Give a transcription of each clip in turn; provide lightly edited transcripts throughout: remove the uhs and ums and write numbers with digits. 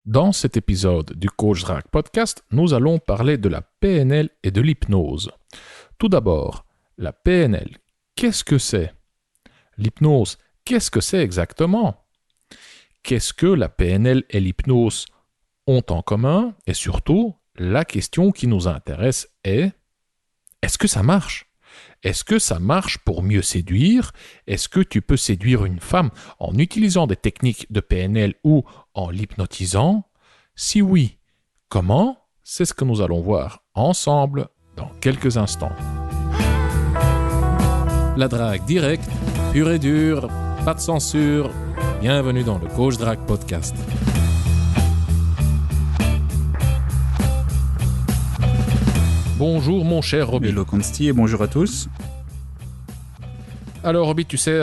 Dans cet épisode du Coach Drac Podcast, nous allons parler de la PNL et de l'hypnose. Tout d'abord, la PNL, qu'est-ce que c'est? L'hypnose, qu'est-ce que c'est exactement? Qu'est-ce que la PNL et l'hypnose ont en commun? Et surtout, la question qui nous intéresse est, est-ce que ça marche? Est-ce que ça marche pour mieux séduire? Est-ce que tu peux séduire une femme en utilisant des techniques de PNL ou en l'hypnotisant? Si oui, comment? C'est ce que nous allons voir ensemble dans quelques instants. La drague directe, pure et dure, pas de censure. Bienvenue dans le Coach Drac Podcast. Bonjour mon cher Roby. Hello Consti et bonjour à tous. Alors Roby, tu sais,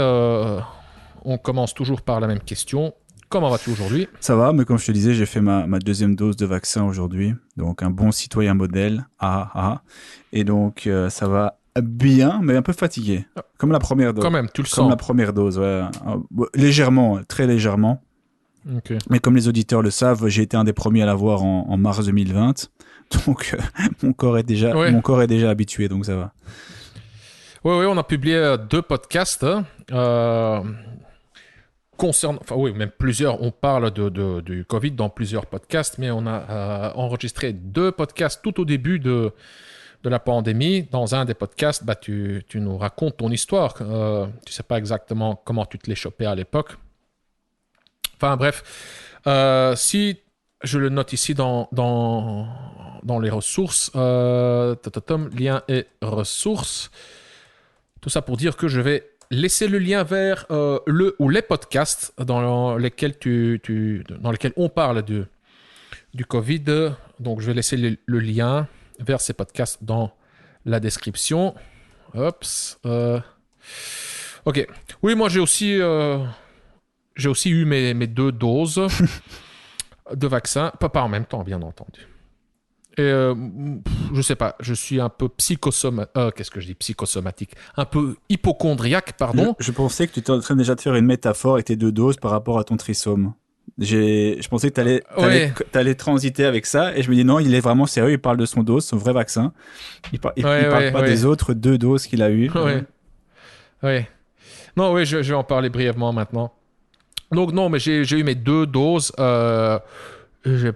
on commence toujours par la même question. Comment vas-tu aujourd'hui? Ça va, mais comme je te disais, j'ai fait ma deuxième dose de vaccin aujourd'hui. Donc un bon citoyen modèle. Et donc ça va bien, mais un peu fatigué. Comme la première dose. Quand même, tu le sens. Comme la première dose, ouais. Légèrement, très légèrement. Okay. Mais comme les auditeurs le savent, j'ai été un des premiers à l'avoir en mars 2020. Donc mon corps est déjà habitué, donc ça va. Oui, on a publié 2 podcasts concernant, enfin oui, même plusieurs. On parle du Covid dans plusieurs podcasts, mais on a enregistré 2 podcasts tout au début de la pandémie. Dans un des podcasts, tu nous racontes ton histoire. Tu sais pas exactement comment tu te l'es chopé à l'époque. Enfin bref, si je le note ici dans les ressources, lien et ressources. Tout ça pour dire que je vais laisser le lien vers le ou les podcasts dans lesquels dans lesquels on parle du Covid. Donc je vais laisser le lien vers ces podcasts dans la description. Ok. Oui, moi j'ai aussi eu mes 2 doses de vaccin, pas en même temps, bien entendu. Et je sais pas, je suis un peu psychosomatique, un peu hypocondriaque, pardon. Je pensais que tu étais en train déjà de faire une métaphore avec tes 2 doses par rapport à ton trisome. Je pensais que t'allais transiter avec ça, et je me dis non, il est vraiment sérieux, il parle de son dose, son vrai vaccin. Il parle pas des autres 2 doses qu'il a eues. Ouais. Non, oui, je vais en parler brièvement maintenant. Donc non, mais j'ai eu mes 2 doses. J'ai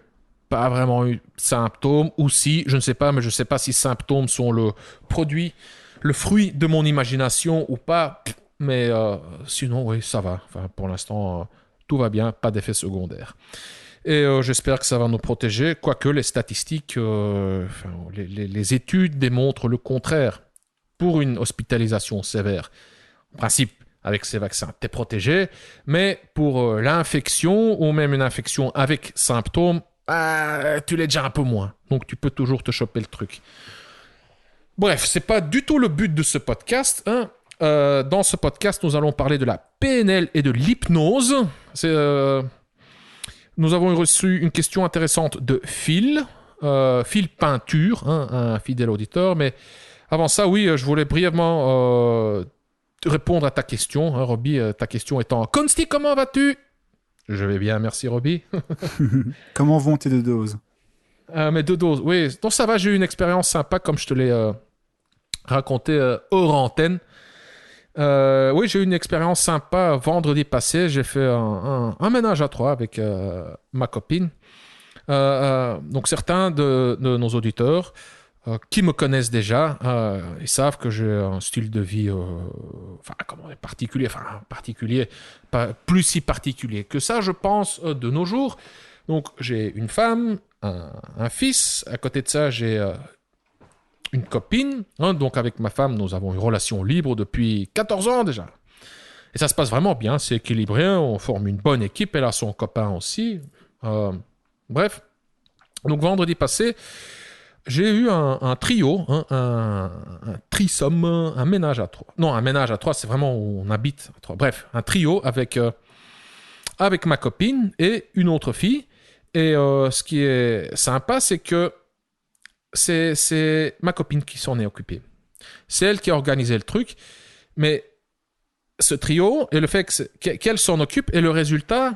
pas vraiment eu de symptômes, ou si, je ne sais pas, mais je ne sais pas si symptômes sont le fruit de mon imagination ou pas, mais sinon, oui, ça va. Enfin, pour l'instant, tout va bien, pas d'effet secondaire. Et j'espère que ça va nous protéger, quoique les statistiques, les études démontrent le contraire. Pour une hospitalisation sévère, en principe, avec ces vaccins, tu es protégé, mais pour l'infection, ou même une infection avec symptômes, tu l'es déjà un peu moins. Donc, tu peux toujours te choper le truc. Bref, c'est pas du tout le but de ce podcast. Dans ce podcast, nous allons parler de la PNL et de l'hypnose. Nous avons reçu une question intéressante de Phil Peinture, un fidèle auditeur. Mais avant ça, oui, je voulais brièvement répondre à ta question. Roby, ta question étant « Consti, comment vas-tu ?» Je vais bien, merci Roby. Comment vont tes 2 doses? Mes 2 doses, oui. Donc ça va, j'ai eu une expérience sympa comme je te l'ai raconté hors antenne. Oui, j'ai eu une expérience sympa vendredi passé. J'ai fait un ménage à 3 avec ma copine. Donc certains de nos auditeurs qui me connaissent déjà, ils savent que j'ai un style de vie particulier, pas plus si particulier que ça, je pense, de nos jours. Donc j'ai une femme, un fils, à côté de ça j'ai une copine, donc avec ma femme nous avons une relation libre depuis 14 ans déjà. Et ça se passe vraiment bien, c'est équilibré, on forme une bonne équipe, elle a son copain aussi. Bref, donc vendredi passé, j'ai eu un trio, un trisome, un ménage à 3. Non, un ménage à 3, c'est vraiment où on habite à 3. Bref, un trio avec ma copine et une autre fille. Et ce qui est sympa, c'est que c'est ma copine qui s'en est occupée. C'est elle qui a organisé le truc. Mais ce trio et le fait qu'elle s'en occupe et le résultat,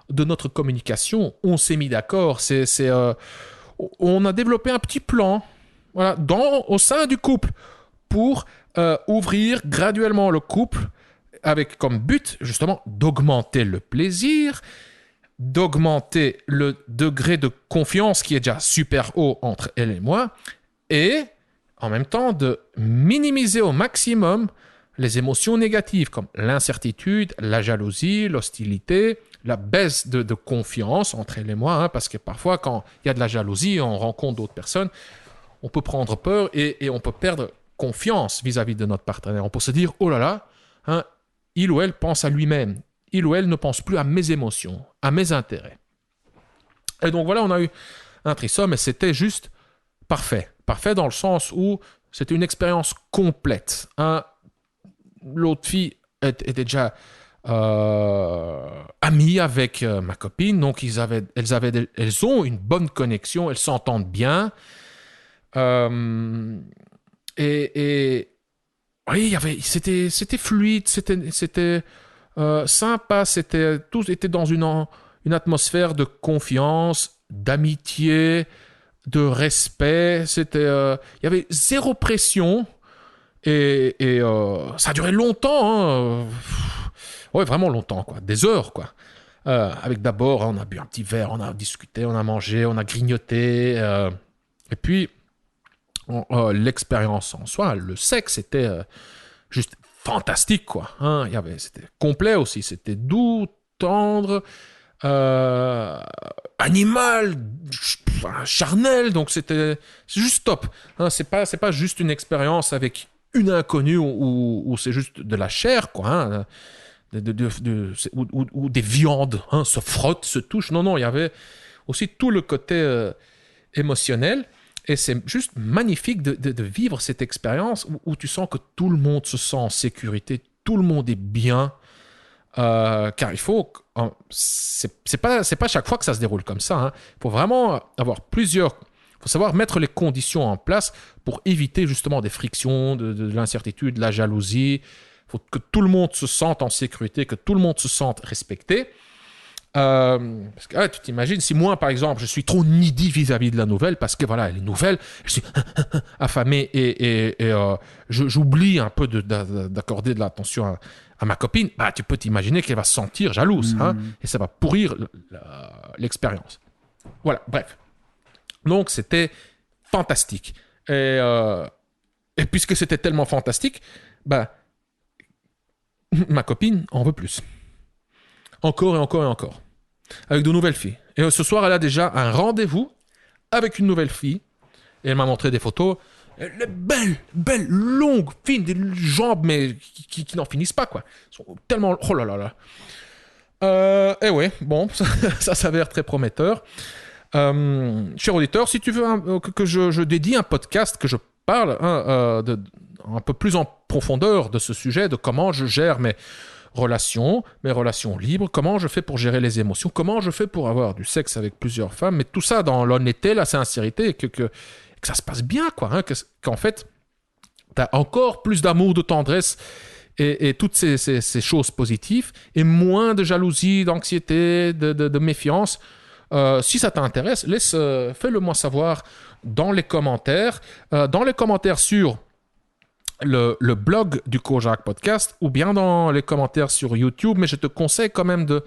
de notre communication, on s'est mis d'accord. On a développé un petit plan, voilà, au sein du couple pour ouvrir graduellement le couple avec comme but justement d'augmenter le plaisir, d'augmenter le degré de confiance qui est déjà super haut entre elle et moi, et en même temps de minimiser au maximum les émotions négatives comme l'incertitude, la jalousie, l'hostilité, la baisse de confiance entre elle et moi, parce que parfois quand il y a de la jalousie, on rencontre d'autres personnes, on peut prendre peur et on peut perdre confiance vis-à-vis de notre partenaire. On peut se dire, oh là là, il ou elle pense à lui-même. Il ou elle ne pense plus à mes émotions, à mes intérêts. Et donc voilà, on a eu un threesome et c'était juste parfait. Parfait dans le sens où c'était une expérience complète. L'autre fille était déjà amie avec ma copine, donc elles ont une bonne connexion, elles s'entendent bien. Oui, c'était fluide, c'était sympa, tout était dans une atmosphère de confiance, d'amitié, de respect. Il y avait zéro pression et ça a duré longtemps. Ouais, vraiment longtemps, quoi, des heures, quoi. Avec d'abord, on a bu un petit verre, on a discuté, on a mangé, on a grignoté, et puis l'expérience en soi, le sexe, c'était juste fantastique, quoi. C'était complet aussi, c'était doux, tendre, animal, charnel, donc c'est juste top. C'est pas juste une expérience avec une inconnue où c'est juste de la chair, quoi. Où des viandes se frottent, se touchent. Non, il y avait aussi tout le côté émotionnel. Et c'est juste magnifique de vivre cette expérience où tu sens que tout le monde se sent en sécurité, tout le monde est bien. Car il faut... C'est pas chaque fois que ça se déroule comme ça. Il faut vraiment avoir plusieurs... Il faut savoir mettre les conditions en place pour éviter justement des frictions, de l'incertitude, de la jalousie. Il faut que tout le monde se sente en sécurité, que tout le monde se sente respecté. Parce que tu t'imagines, si moi par exemple je suis trop needy vis-à-vis de la nouvelle parce que voilà, elle est nouvelle, je suis affamé et j'oublie un peu d'accorder de l'attention à ma copine, tu peux t'imaginer qu'elle va se sentir jalouse, et ça va pourrir l'expérience. Voilà, bref. Donc c'était fantastique. Et puisque c'était tellement fantastique, ma copine en veut plus. Encore et encore et encore. Avec de nouvelles filles. Et ce soir, elle a déjà un rendez-vous avec une nouvelle fille. Et elle m'a montré des photos. Elle est belle, longue, fine, des jambes, mais qui n'en finissent pas, quoi. Elles sont tellement... Oh là là là. Et ouais, bon, ça s'avère très prometteur. Cher auditeur, si tu veux que je dédie un podcast, que je parle un peu plus en profondeur de ce sujet, de comment je gère mes relations libres, comment je fais pour gérer les émotions, comment je fais pour avoir du sexe avec plusieurs femmes, mais tout ça dans l'honnêteté, la sincérité, et que ça se passe bien, quoi. Qu'en fait, tu as encore plus d'amour, de tendresse et toutes ces choses positives, et moins de jalousie, d'anxiété, de méfiance. Si ça t'intéresse, fais-le moi savoir dans les commentaires. Dans les commentaires sur le blog du Kojak Podcast ou bien dans les commentaires sur YouTube, mais je te conseille quand même de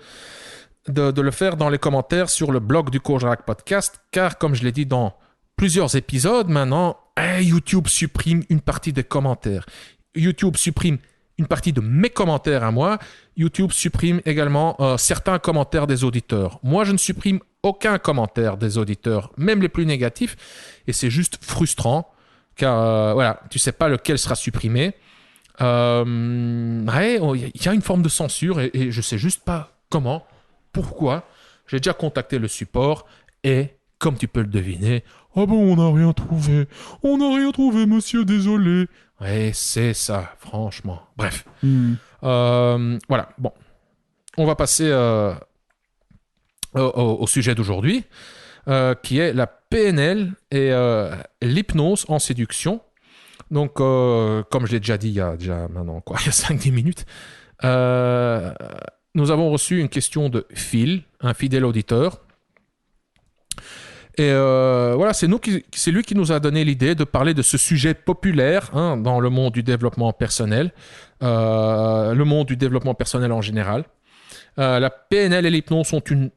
le faire dans les commentaires sur le blog du Kojak Podcast, car comme je l'ai dit dans plusieurs épisodes maintenant, YouTube supprime une partie des commentaires. YouTube supprime une partie de mes commentaires à moi. YouTube supprime également certains commentaires des auditeurs. Moi, je ne supprime aucun commentaire des auditeurs, même les plus négatifs, et c'est juste frustrant. Car voilà, tu sais pas lequel sera supprimé. Il y a une forme de censure et je sais juste pas comment, pourquoi. J'ai déjà contacté le support et, comme tu peux le deviner, on n'a rien trouvé, monsieur, désolé. Ouais, c'est ça, franchement. Bref. Voilà, bon. On va passer au sujet d'aujourd'hui. Qui est la PNL et l'hypnose en séduction. Donc, comme je l'ai déjà dit il y a déjà maintenant, il y a 5-10 minutes, nous avons reçu une question de Phil, un fidèle auditeur. Et voilà, c'est lui qui nous a donné l'idée de parler de ce sujet populaire dans le monde du développement personnel, le monde du développement personnel en général. La PNL et l'hypnose sont une...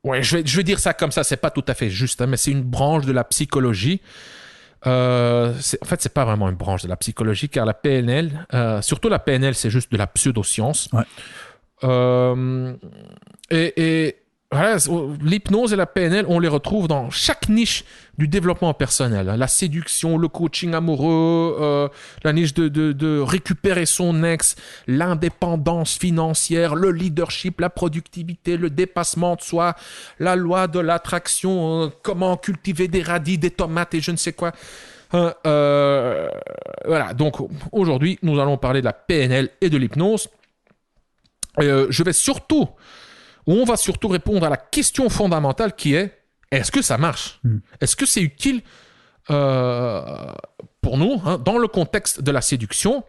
Ouais, je vais dire ça comme ça, c'est pas tout à fait juste, mais c'est une branche de la psychologie. En fait, c'est pas vraiment une branche de la psychologie, car la PNL, surtout la PNL, c'est juste de la pseudoscience. Ouais. Et voilà, l'hypnose et la PNL, on les retrouve dans chaque niche du développement personnel. La séduction, le coaching amoureux, la niche de récupérer son ex, l'indépendance financière, le leadership, la productivité, le dépassement de soi, la loi de l'attraction, comment cultiver des radis, des tomates et je ne sais quoi. Voilà, donc aujourd'hui, nous allons parler de la PNL et de l'hypnose. On va surtout répondre à la question fondamentale qui est: est-ce que ça marche ? Est-ce que c'est utile pour nous dans le contexte de la séduction ?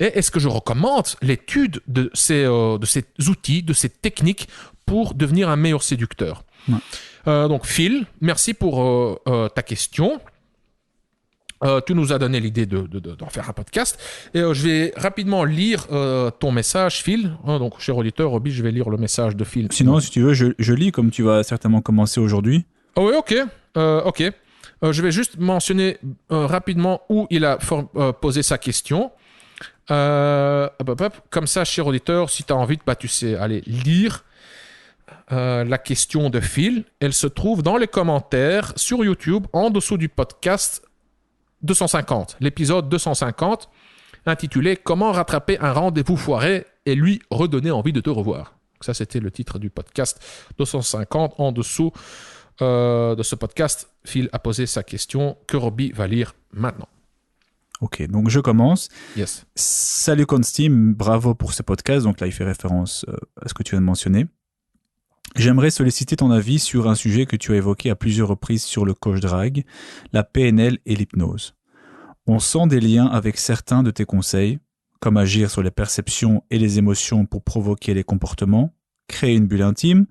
Et est-ce que je recommande l'étude de ces outils, de ces techniques pour devenir un meilleur séducteur ? Donc Phil, merci pour ta question. Tu nous as donné l'idée d'en faire un podcast. Et je vais rapidement lire ton message, Phil. Donc, cher auditeur, Roby, je vais lire le message de Phil. Sinon, si tu veux, je lis comme tu vas certainement commencer aujourd'hui. Oh oui, ok. Je vais juste mentionner rapidement où il a posé sa question. Comme ça, cher auditeur, si tu as envie, tu sais aller lire la question de Phil. Elle se trouve dans les commentaires sur YouTube, en dessous du podcast 250, l'épisode 250, intitulé « Comment rattraper un rendez-vous foiré et lui redonner envie de te revoir ». Ça, c'était le titre du podcast 250. En dessous de ce podcast, Phil a posé sa question que Roby va lire maintenant. Ok, donc je commence. Yes. Salut Constim, bravo pour ce podcast. Donc là, il fait référence à ce que tu viens de mentionner. J'aimerais solliciter ton avis sur un sujet que tu as évoqué à plusieurs reprises sur le coach drag, la PNL et l'hypnose. On sent des liens avec certains de tes conseils, comme agir sur les perceptions et les émotions pour provoquer les comportements, créer une bulle intime,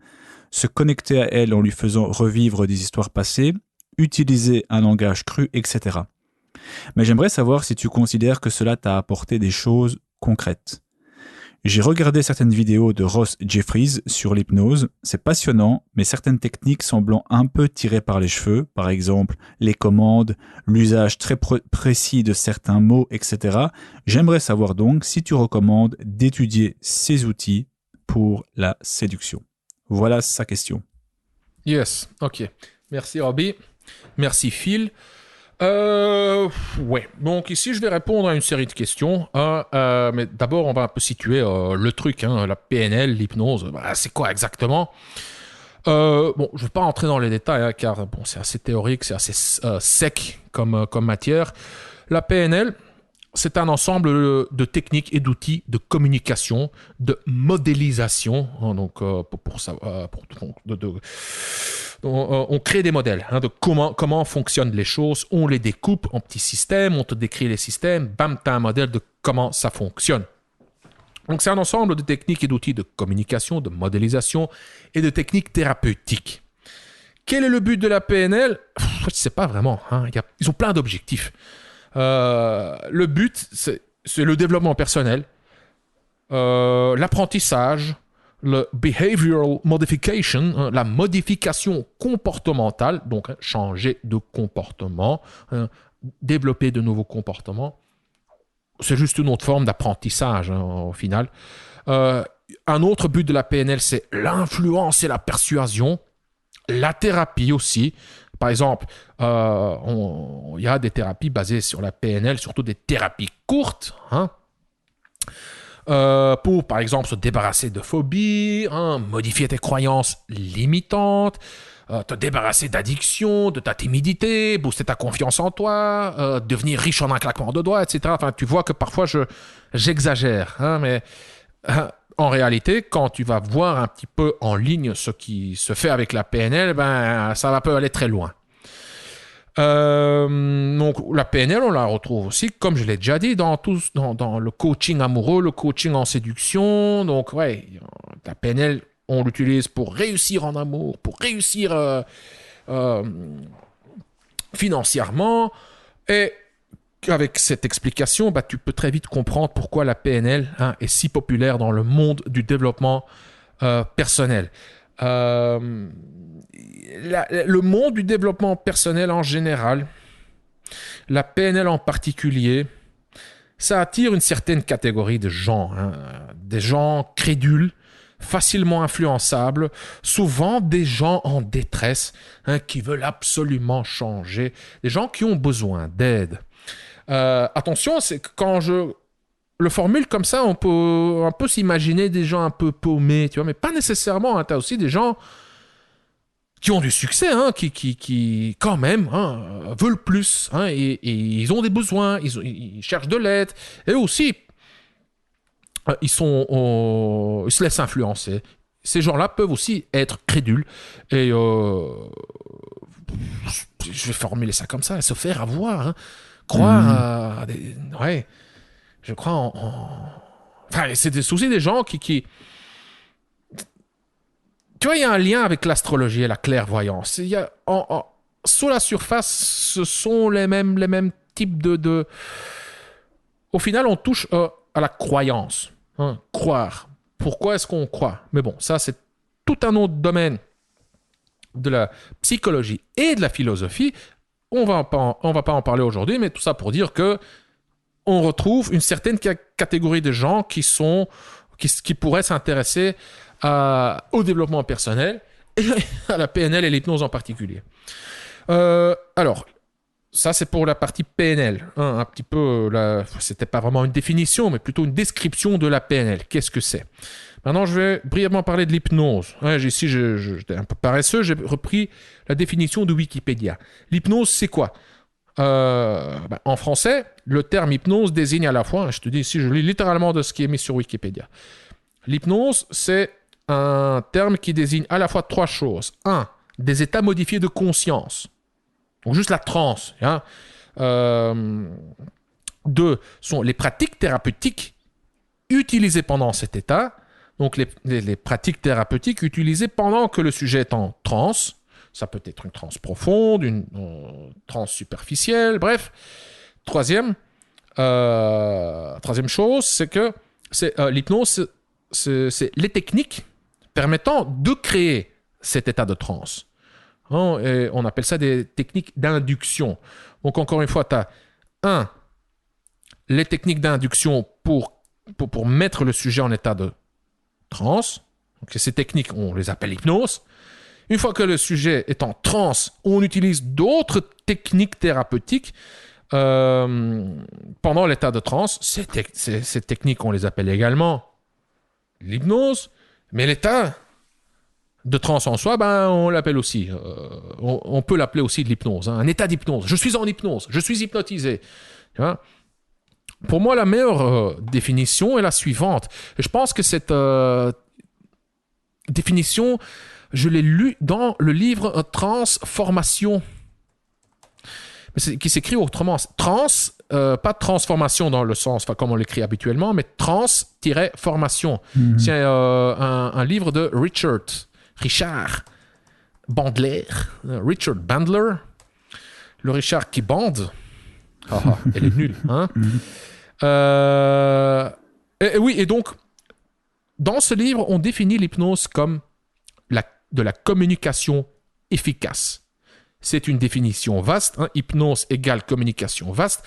se connecter à elle en lui faisant revivre des histoires passées, utiliser un langage cru, etc. Mais j'aimerais savoir si tu considères que cela t'a apporté des choses concrètes. J'ai regardé certaines vidéos de Ross Jeffries sur l'hypnose. C'est passionnant, mais certaines techniques semblant un peu tirées par les cheveux, par exemple les commandes, l'usage très précis de certains mots, etc. J'aimerais savoir donc si tu recommandes d'étudier ces outils pour la séduction. Voilà sa question. Yes, ok. Merci Roby. Merci Phil. Ouais, donc ici je vais répondre à une série de questions, mais d'abord on va un peu situer le truc, la PNL, l'hypnose, c'est quoi exactement ? Bon, je ne vais pas rentrer dans les détails, car bon, c'est assez théorique, c'est assez sec comme matière. La PNL, c'est un ensemble de techniques et d'outils de communication, de modélisation, on crée des modèles de comment fonctionnent les choses, on les découpe en petits systèmes, on te décrit les systèmes, bam, tu as un modèle de comment ça fonctionne. Donc c'est un ensemble de techniques et d'outils de communication, de modélisation et de techniques thérapeutiques. Quel est le but de la PNL ? Je ne sais pas vraiment, ils ont plein d'objectifs. Le but, c'est le développement personnel, l'apprentissage, le behavioral modification, la modification comportementale, donc changer de comportement, développer de nouveaux comportements. C'est juste une autre forme d'apprentissage au final. Un autre but de la PNL, c'est l'influence et la persuasion, la thérapie aussi. Par exemple, il y a des thérapies basées sur la PNL, surtout des thérapies courtes, pour, par exemple, se débarrasser de phobies, modifier tes croyances limitantes, te débarrasser d'addiction, de ta timidité, booster ta confiance en toi, devenir riche en un claquement de doigts, etc. Enfin, tu vois que parfois, j'exagère, mais en réalité, quand tu vas voir un petit peu en ligne ce qui se fait avec la PNL, ça va pas aller très loin. Donc la PNL, on la retrouve aussi, comme je l'ai déjà dit, dans le coaching amoureux, le coaching en séduction. Donc ouais, la PNL, on l'utilise pour réussir en amour, pour réussir financièrement. Et avec cette explication, tu peux très vite comprendre pourquoi la PNL est si populaire dans le monde du développement personnel. Le monde du développement personnel en général, la PNL en particulier, ça attire une certaine catégorie de gens, des gens crédules, facilement influençables, souvent des gens en détresse, qui veulent absolument changer, des gens qui ont besoin d'aide. Attention, c'est que quand je le formule comme ça, on peut un peu s'imaginer des gens un peu paumés, tu vois, mais pas nécessairement. Tu as aussi des gens qui ont du succès, qui quand même veulent plus, et ils ont des besoins, ils cherchent de l'aide, et aussi ils se laissent influencer. Ces gens-là peuvent aussi être crédules et je vais formuler ça comme ça, se faire avoir, croire à des... Ouais, je crois Enfin, c'est aussi des gens qui... Tu vois, il y a un lien avec l'astrologie et la clairvoyance. Il y a, sous la surface, ce sont les mêmes types de... Au final, on touche à la croyance. Croire. Pourquoi est-ce qu'on croit? Mais bon, ça, c'est tout un autre domaine de la psychologie et de la philosophie. On va pas en parler aujourd'hui, mais tout ça pour dire que on retrouve une certaine catégorie de gens qui pourraient s'intéresser au développement personnel et à la PNL et l'hypnose en particulier. Alors, ça c'est pour la partie PNL. Un petit peu, c'était pas vraiment une définition, mais plutôt une description de la PNL. Qu'est-ce que c'est? Maintenant, je vais brièvement parler de l'hypnose. Ici, j'étais un peu paresseux, j'ai repris la définition de Wikipédia. L'hypnose, c'est quoi? En français, le terme hypnose désigne à la fois, je te dis ici, je lis littéralement de ce qui est mis sur Wikipédia. L'hypnose, c'est un terme qui désigne à la fois trois choses. 1. Des états modifiés de conscience. Donc juste la transe. 2. Sont les pratiques thérapeutiques utilisées pendant cet état. Donc les pratiques thérapeutiques utilisées pendant que le sujet est en transe. Ça peut être une transe profonde, une transe superficielle, bref. Troisième chose, c'est que l'hypnose, c'est les techniques permettant de créer cet état de transe. Et on appelle ça des techniques d'induction. Donc encore une fois, tu as les techniques d'induction pour mettre le sujet en état de transe. Donc ces techniques, on les appelle hypnose. Une fois que le sujet est en transe, on utilise d'autres techniques thérapeutiques pendant l'état de transe. Ces techniques, on les appelle également l'hypnose, mais l'état de transe en soi, on l'appelle aussi. On peut l'appeler aussi de l'hypnose. Un état d'hypnose. Je suis en hypnose. Je suis hypnotisé. Tu vois? Pour moi, la meilleure définition est la suivante. Et je pense que cette définition, je l'ai lue dans le livre Transformation, qui s'écrit autrement. Trans, pas transformation dans le sens comme on l'écrit habituellement, mais trans-formation. C'est un livre de Richard Bandler. Richard Bandler. Le Richard qui bande. Elle est nulle. Et donc, dans ce livre, on définit l'hypnose comme de la communication efficace. C'est une définition vaste. Hypnose égale communication vaste.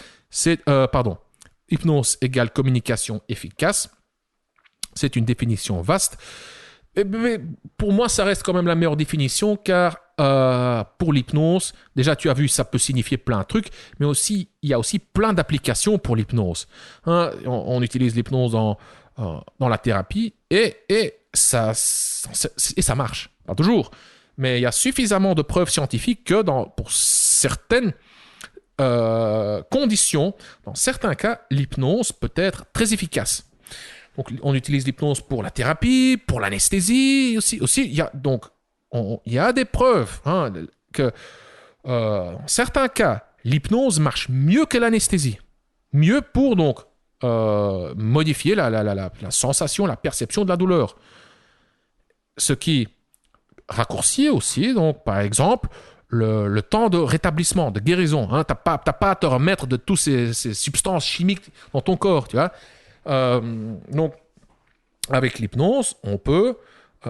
Hypnose égale communication efficace. C'est une définition vaste. Mais pour moi, ça reste quand même la meilleure définition, car pour l'hypnose, déjà tu as vu, ça peut signifier plein de trucs, mais aussi il y a aussi plein d'applications pour l'hypnose. On utilise l'hypnose dans la thérapie et ça marche. Pas toujours, mais il y a suffisamment de preuves scientifiques que pour certaines conditions, dans certains cas, l'hypnose peut être très efficace. Donc, on utilise l'hypnose pour la thérapie, pour l'anesthésie aussi. Il y a des preuves que Dans certains cas, l'hypnose marche mieux que l'anesthésie. Mieux pour donc modifier la sensation, la perception de la douleur. Ce qui raccourcit aussi, donc, par exemple, le temps de rétablissement, de guérison. Hein. T'as pas à te remettre de toutes ces substances chimiques dans ton corps, tu vois. Donc, avec l'hypnose, on peut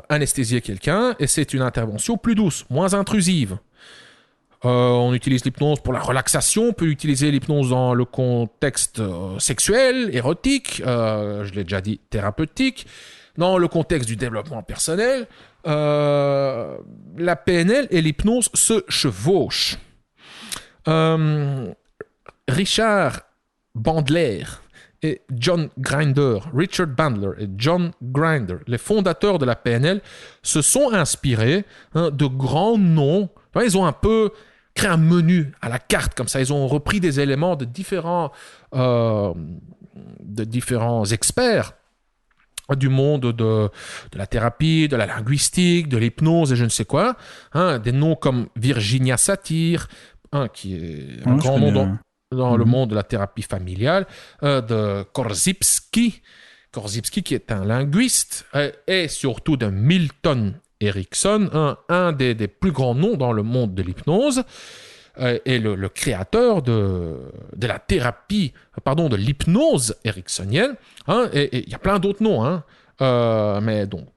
anesthésier quelqu'un et c'est une intervention plus douce, moins intrusive. On utilise l'hypnose pour la relaxation, on peut utiliser l'hypnose dans le contexte sexuel, érotique, je l'ai déjà dit, thérapeutique, dans le contexte du développement personnel. La PNL et l'hypnose se chevauchent. Richard Bandler et John Grinder, Richard Bandler et John Grinder, les fondateurs de la PNL, se sont inspirés de grands noms. Ils ont un peu créé un menu à la carte comme ça. Ils ont repris des éléments de différents experts du monde de la thérapie, de la linguistique, de l'hypnose et je ne sais quoi. Des noms comme Virginia Satir, qui est un grand nom dans le monde de la thérapie familiale, de Korzybski qui est un linguiste, et surtout de Milton Erickson, un des plus grands noms dans le monde de l'hypnose, et le créateur de la thérapie, de l'hypnose ericksonienne. Et il y a plein d'autres noms, mais donc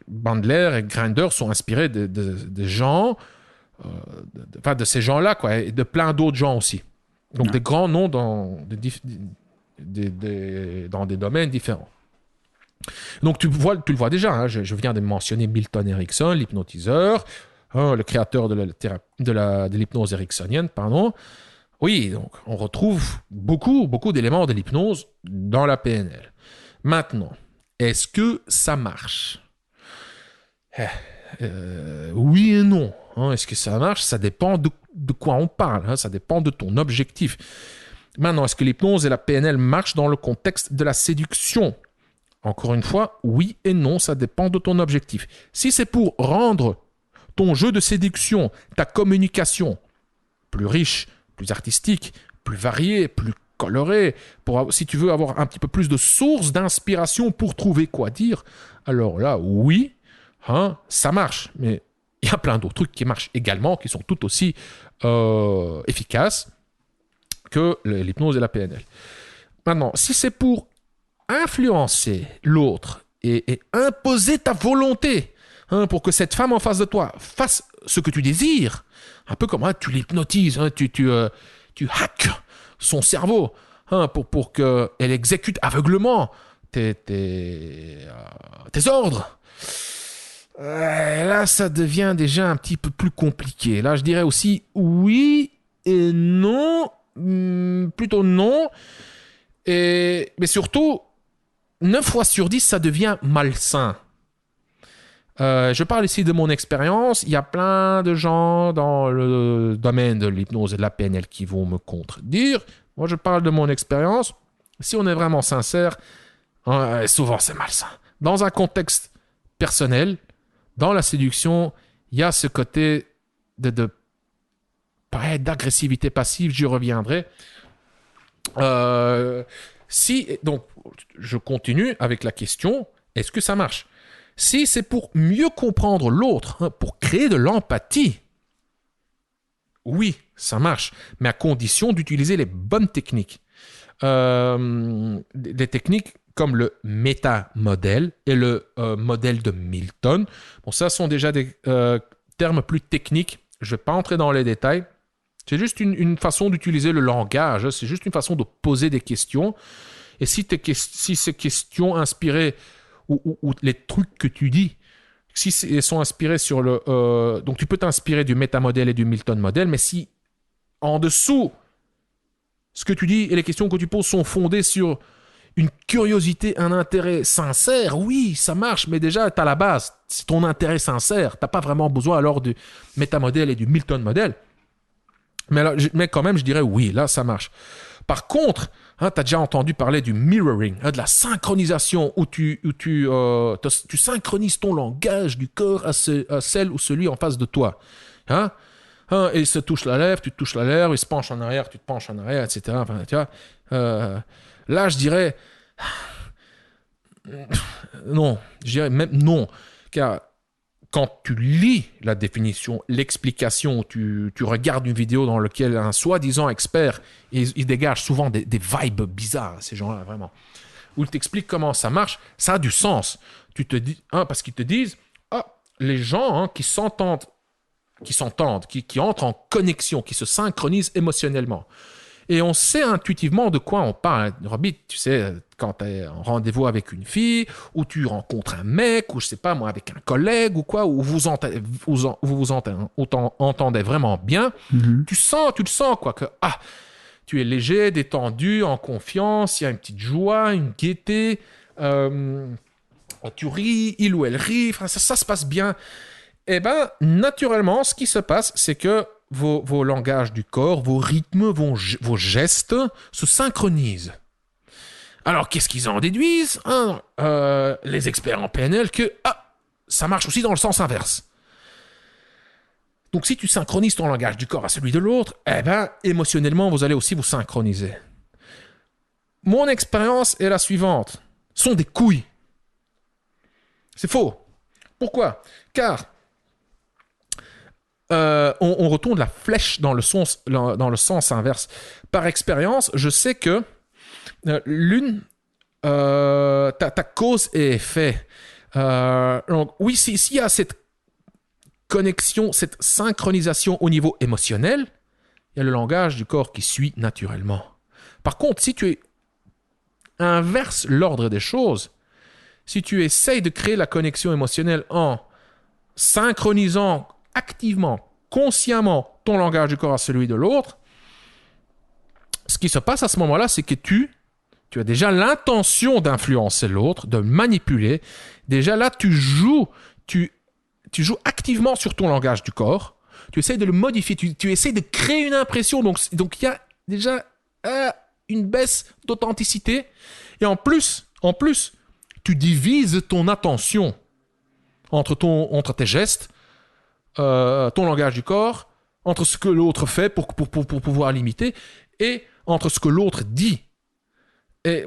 Bandler et Grinder sont inspirés de gens, de ces gens-là, quoi, et de plein d'autres gens aussi. Donc des grands noms dans des domaines différents. Donc tu le vois déjà, je viens de mentionner Milton Erickson, l'hypnotiseur, le créateur de l'hypnose ericksonienne, pardon. Oui, donc on retrouve beaucoup d'éléments de l'hypnose dans la PNL. Maintenant, est-ce que ça marche? Oui et non. Est-ce que ça marche? Ça dépend de quoi on parle. Ça dépend de ton objectif. Maintenant, est-ce que l'hypnose et la PNL marchent dans le contexte de la séduction? Encore une fois, oui et non, ça dépend de ton objectif. Si c'est pour rendre ton jeu de séduction, ta communication plus riche, plus artistique, plus variée, plus colorée, si tu veux avoir un petit peu plus de sources d'inspiration pour trouver quoi dire, alors là, oui, ça marche. Mais il y a plein d'autres trucs qui marchent également, qui sont tout aussi efficaces que l'hypnose et la PNL. Maintenant, si c'est pour influencer l'autre et imposer ta volonté pour que cette femme en face de toi fasse ce que tu désires, un peu comme tu l'hypnotises, tu hacks son cerveau pour qu'elle exécute aveuglement tes ordres. Là, ça devient déjà un petit peu plus compliqué. Là, je dirais aussi oui et non, plutôt non. Mais surtout, 9 fois sur 10, ça devient malsain. Je parle ici de mon expérience. Il y a plein de gens dans le domaine de l'hypnose et de la PNL qui vont me contredire. Moi, je parle de mon expérience. Si on est vraiment sincère, souvent c'est malsain. Dans un contexte personnel, dans la séduction, il y a ce côté d'agressivité passive, j'y reviendrai. Donc, je continue avec la question, est-ce que ça marche? Si c'est pour mieux comprendre l'autre, pour créer de l'empathie, oui, ça marche, mais à condition d'utiliser les bonnes techniques. Des techniques comme le métamodèle et le modèle de Milton. Bon, ça sont déjà des termes plus techniques. Je ne vais pas entrer dans les détails. C'est juste une façon d'utiliser le langage. C'est juste une façon de poser des questions. Et si ces questions inspirées ou les trucs que tu dis, si elles sont inspirées sur le... donc, tu peux t'inspirer du métamodèle et du Milton modèle, mais si en dessous, ce que tu dis et les questions que tu poses sont fondées sur une curiosité, un intérêt sincère, oui, ça marche, mais déjà, tu as la base. C'est ton intérêt sincère. Tu n'as pas vraiment besoin alors du métamodèle et du Milton modèle. Mais quand même, je dirais oui, là, ça marche. Par contre, tu as déjà entendu parler du mirroring, de la synchronisation, où tu synchronises ton langage du corps à celle ou celui en face de toi. Hein, et il se touche la lèvre, tu te touches la lèvre, il se penche en arrière, tu te penches en arrière, etc. Enfin, tu vois, là, je dirais non, je dirais même non, car quand tu lis la définition, l'explication, tu regardes une vidéo dans laquelle un soi-disant expert, il dégage souvent des vibes bizarres, ces gens-là, vraiment, où il t'explique comment ça marche, ça a du sens. Tu te dis, parce qu'ils te disent, les gens qui s'entendent, qui entrent en connexion, qui se synchronisent émotionnellement. Et on sait intuitivement de quoi on parle. Robbie, tu sais, quand tu es en rendez-vous avec une fille, ou tu rencontres un mec, ou je sais pas moi, avec un collègue, ou quoi, où vous vous entendez vraiment bien, tu le sens, quoi, que tu es léger, détendu, en confiance, il y a une petite joie, une gaieté, tu ris, il ou elle rit, ça se passe bien. Eh bien, naturellement, ce qui se passe, c'est que vos langages du corps, vos rythmes, vos gestes se synchronisent. Alors, qu'est-ce qu'ils en déduisent les experts en PNL, que ça marche aussi dans le sens inverse. Donc, si tu synchronises ton langage du corps à celui de l'autre, eh bien, émotionnellement, vous allez aussi vous synchroniser. Mon expérience est la suivante. Ce sont des couilles. C'est faux. Pourquoi ? Car on retourne la flèche dans le sens inverse. Par expérience, je sais que ta cause et effet. Donc, oui, s'il y a cette connexion, cette synchronisation au niveau émotionnel, il y a le langage du corps qui suit naturellement. Par contre, si tu inverses l'ordre des choses, si tu essayes de créer la connexion émotionnelle en synchronisant activement, consciemment, ton langage du corps à celui de l'autre, ce qui se passe à ce moment-là, c'est que tu as déjà l'intention d'influencer l'autre, de manipuler. Déjà là, tu joues activement sur ton langage du corps. Tu essaies de le modifier. Tu essaies de créer une impression. Donc il y a déjà une baisse d'authenticité. Et en plus, tu divises ton attention entre tes gestes, ton langage du corps, entre ce que l'autre fait pour pouvoir l'imiter, et entre ce que l'autre dit. Et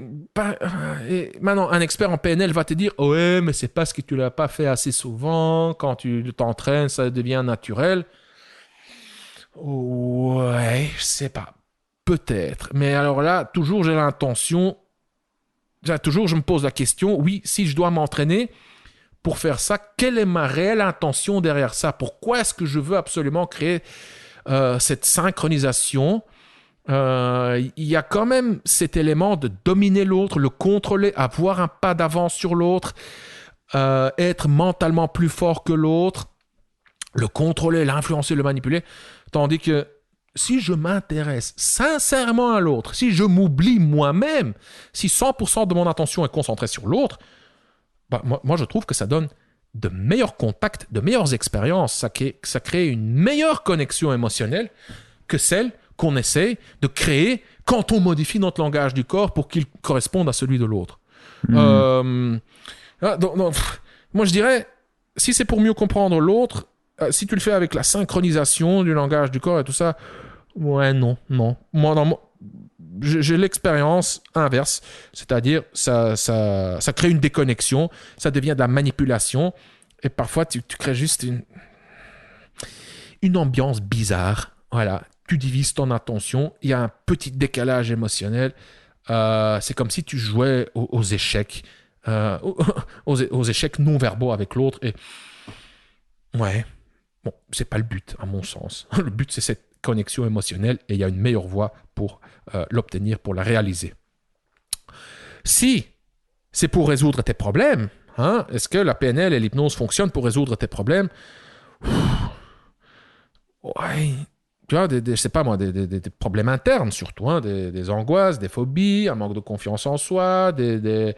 maintenant, un expert en PNL va te dire « Ouais, mais c'est parce que tu ne l'as pas fait assez souvent. Quand tu t'entraînes, ça devient naturel. » Ouais, je sais pas. Peut-être. Mais alors là, toujours j'ai l'intention... Toujours, je me pose la question, oui, si je dois m'entraîner pour faire ça, quelle est ma réelle intention derrière ça? Pourquoi est-ce que je veux absolument créer cette synchronisation? Il y a quand même cet élément de dominer l'autre, le contrôler, avoir un pas d'avance sur l'autre, être mentalement plus fort que l'autre, le contrôler, l'influencer, le manipuler. Tandis que si je m'intéresse sincèrement à l'autre, si je m'oublie moi-même, si 100% de mon attention est concentrée sur l'autre, moi je trouve que ça donne de meilleurs contacts, de meilleures expériences. Ça crée une meilleure connexion émotionnelle que celle qu'on essaie de créer quand on modifie notre langage du corps pour qu'il corresponde à celui de l'autre. Donc, moi je dirais, si c'est pour mieux comprendre l'autre, si tu le fais avec la synchronisation du langage du corps et tout ça, ouais, non. Moi, j'ai l'expérience inverse, c'est-à-dire ça crée une déconnexion, ça devient de la manipulation, et parfois tu crées juste une ambiance bizarre. Voilà, tu divises ton attention, il y a un petit décalage émotionnel, c'est comme si tu jouais aux échecs, aux échecs non-verbaux avec l'autre, et ouais, bon, c'est pas le but, à mon sens. Le but, c'est cette connexion émotionnelle, et il y a une meilleure voie pour l'obtenir, pour la réaliser. Si c'est pour résoudre tes problèmes, est-ce que la PNL et l'hypnose fonctionnent pour résoudre tes problèmes? Ouais, tu vois, je sais pas moi, des problèmes internes surtout, des angoisses, des phobies, un manque de confiance en soi, des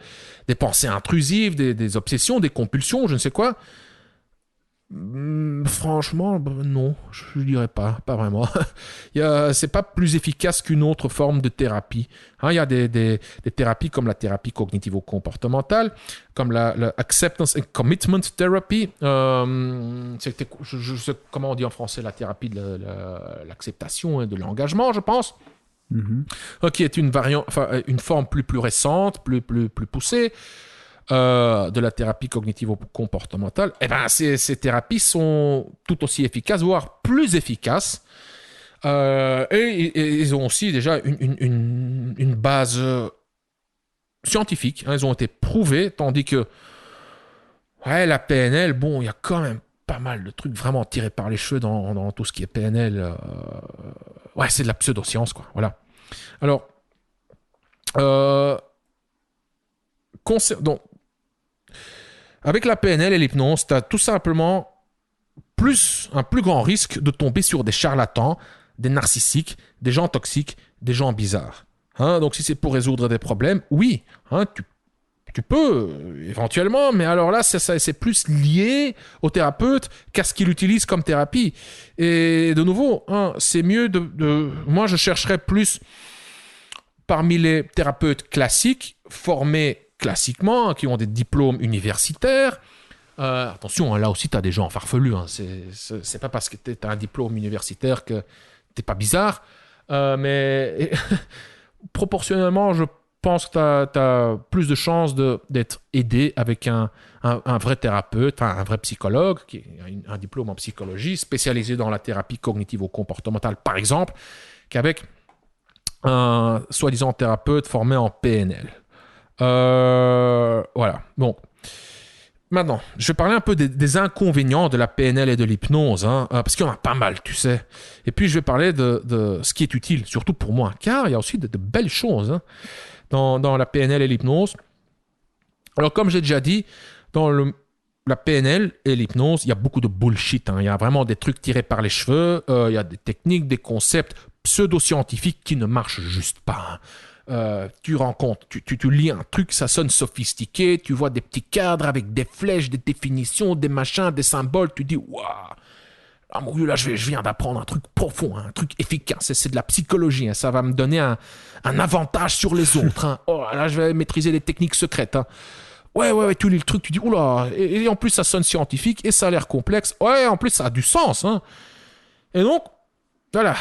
pensées intrusives, des obsessions, des compulsions, je ne sais quoi. Franchement, non, je dirais pas vraiment. C'est pas plus efficace qu'une autre forme de thérapie. Il y a des thérapies comme la thérapie cognitivo-comportementale, comme la Acceptance and Commitment Therapy. Je sais comment on dit en français la thérapie de l'acceptation et de l'engagement, je pense. Qui est une forme plus récente, plus poussée. De la thérapie cognitivo-comportementale, ces thérapies sont tout aussi efficaces, voire plus efficaces. Et ils ont aussi déjà une base scientifique. Elles ont été prouvées, tandis que la PNL, il y a quand même pas mal de trucs vraiment tirés par les cheveux dans tout ce qui est PNL. C'est de la pseudo-science, quoi. Voilà. Alors, donc, avec la PNL et l'hypnose, tu as tout simplement un plus grand risque de tomber sur des charlatans, des narcissiques, des gens toxiques, des gens bizarres. Donc si c'est pour résoudre des problèmes, oui, tu peux éventuellement, mais alors là, c'est plus lié au thérapeute qu'à ce qu'il utilise comme thérapie. Et de nouveau, c'est mieux moi, je chercherais plus parmi les thérapeutes classiques, formés classiquement, qui ont des diplômes universitaires. Attention, là aussi, tu as des gens farfelus. C'est pas parce que tu as un diplôme universitaire que t'es pas bizarre. Mais proportionnellement, je pense que tu as plus de chances d'être aidé avec un vrai thérapeute, un vrai psychologue, qui a un diplôme en psychologie, spécialisé dans la thérapie cognitivo-comportementale, par exemple, qu'avec un soi-disant thérapeute formé en PNL. Voilà. Bon. Maintenant, je vais parler un peu des inconvénients de la PNL et de l'hypnose, parce qu'il y en a pas mal, tu sais. Et puis, je vais parler de ce qui est utile, surtout pour moi, car il y a aussi de belles choses dans la PNL et l'hypnose. Alors, comme j'ai déjà dit, dans la PNL et l'hypnose, il y a beaucoup de bullshit. Il y a vraiment des trucs tirés par les cheveux, il y a des techniques, des concepts pseudo-scientifiques qui ne marchent juste pas. Tu rencontres, tu lis un truc, ça sonne sophistiqué, tu vois des petits cadres avec des flèches, des définitions, des machins, des symboles, tu dis waouh, ah mon Dieu, là je viens d'apprendre un truc profond, un truc efficace, c'est de la psychologie, ça va me donner un avantage sur les autres. Oh là je vais maîtriser les techniques secrètes. Ouais, tu lis le truc, tu dis oula, et en plus ça sonne scientifique et ça a l'air complexe, en plus ça a du sens. Et donc, voilà.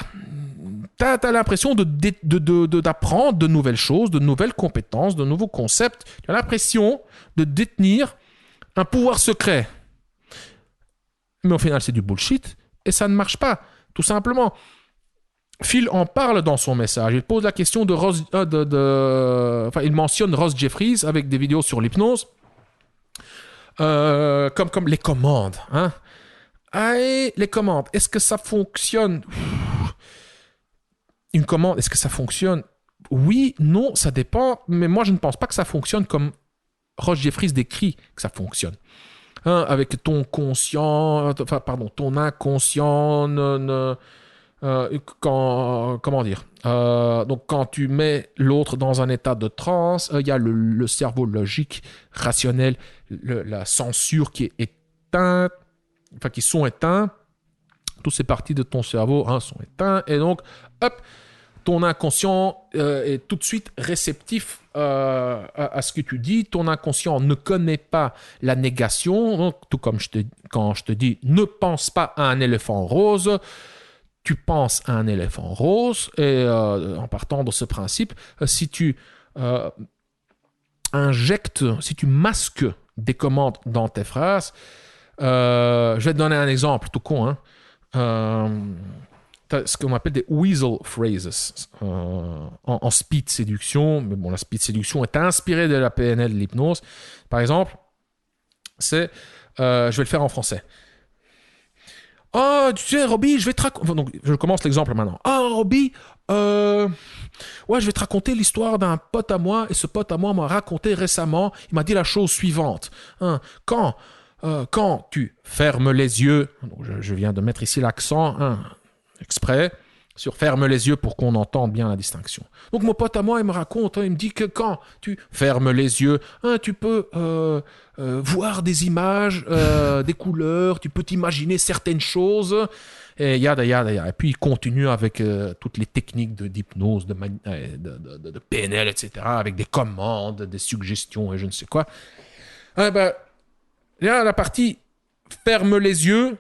T'as l'impression d'apprendre de nouvelles choses, de nouvelles compétences, de nouveaux concepts. Tu as l'impression de détenir un pouvoir secret. Mais au final, c'est du bullshit et ça ne marche pas, tout simplement. Phil en parle dans son message. Il pose la question il mentionne Ross Jeffries avec des vidéos sur l'hypnose, comme les commandes. Les commandes, est-ce que ça fonctionne ? Une commande, est-ce que ça fonctionne ? Oui, non, ça dépend. Mais moi, je ne pense pas que ça fonctionne comme Ross Jeffries décrit que ça fonctionne. Avec ton inconscient, comment dire ? Donc, quand tu mets l'autre dans un état de transe, il y a le cerveau logique, rationnel, la censure qui est éteinte, qui sont éteints. Toutes ces parties de ton cerveau sont éteintes. Et donc, hop, ton inconscient est tout de suite réceptif à ce que tu dis. Ton inconscient ne connaît pas la négation. Donc, tout comme quand je te dis « ne pense pas à un éléphant rose », tu penses à un éléphant rose. Et en partant de ce principe, si tu si tu masques des commandes dans tes phrases, je vais te donner un exemple tout con, ce qu'on appelle des weasel phrases en speed séduction. Mais bon, la speed séduction est inspirée de la PNL, de l'hypnose. Par exemple, je vais le faire en français. Tu sais, Robbie, je vais te raconter... Donc, je commence l'exemple maintenant. Robbie, je vais te raconter l'histoire d'un pote à moi, et ce pote à moi m'a raconté récemment, il m'a dit la chose suivante. Quand tu fermes les yeux, donc je viens de mettre ici l'accent, exprès, Sur ferme les yeux pour qu'on entende bien la distinction. Donc mon pote à moi, il me raconte, il me dit que quand tu fermes les yeux, tu peux voir des images, des couleurs, tu peux t'imaginer certaines choses, et yada. Et puis il continue avec toutes les techniques d'hypnose, de PNL, etc., avec des commandes, des suggestions et je ne sais quoi. Là, la partie ferme les yeux,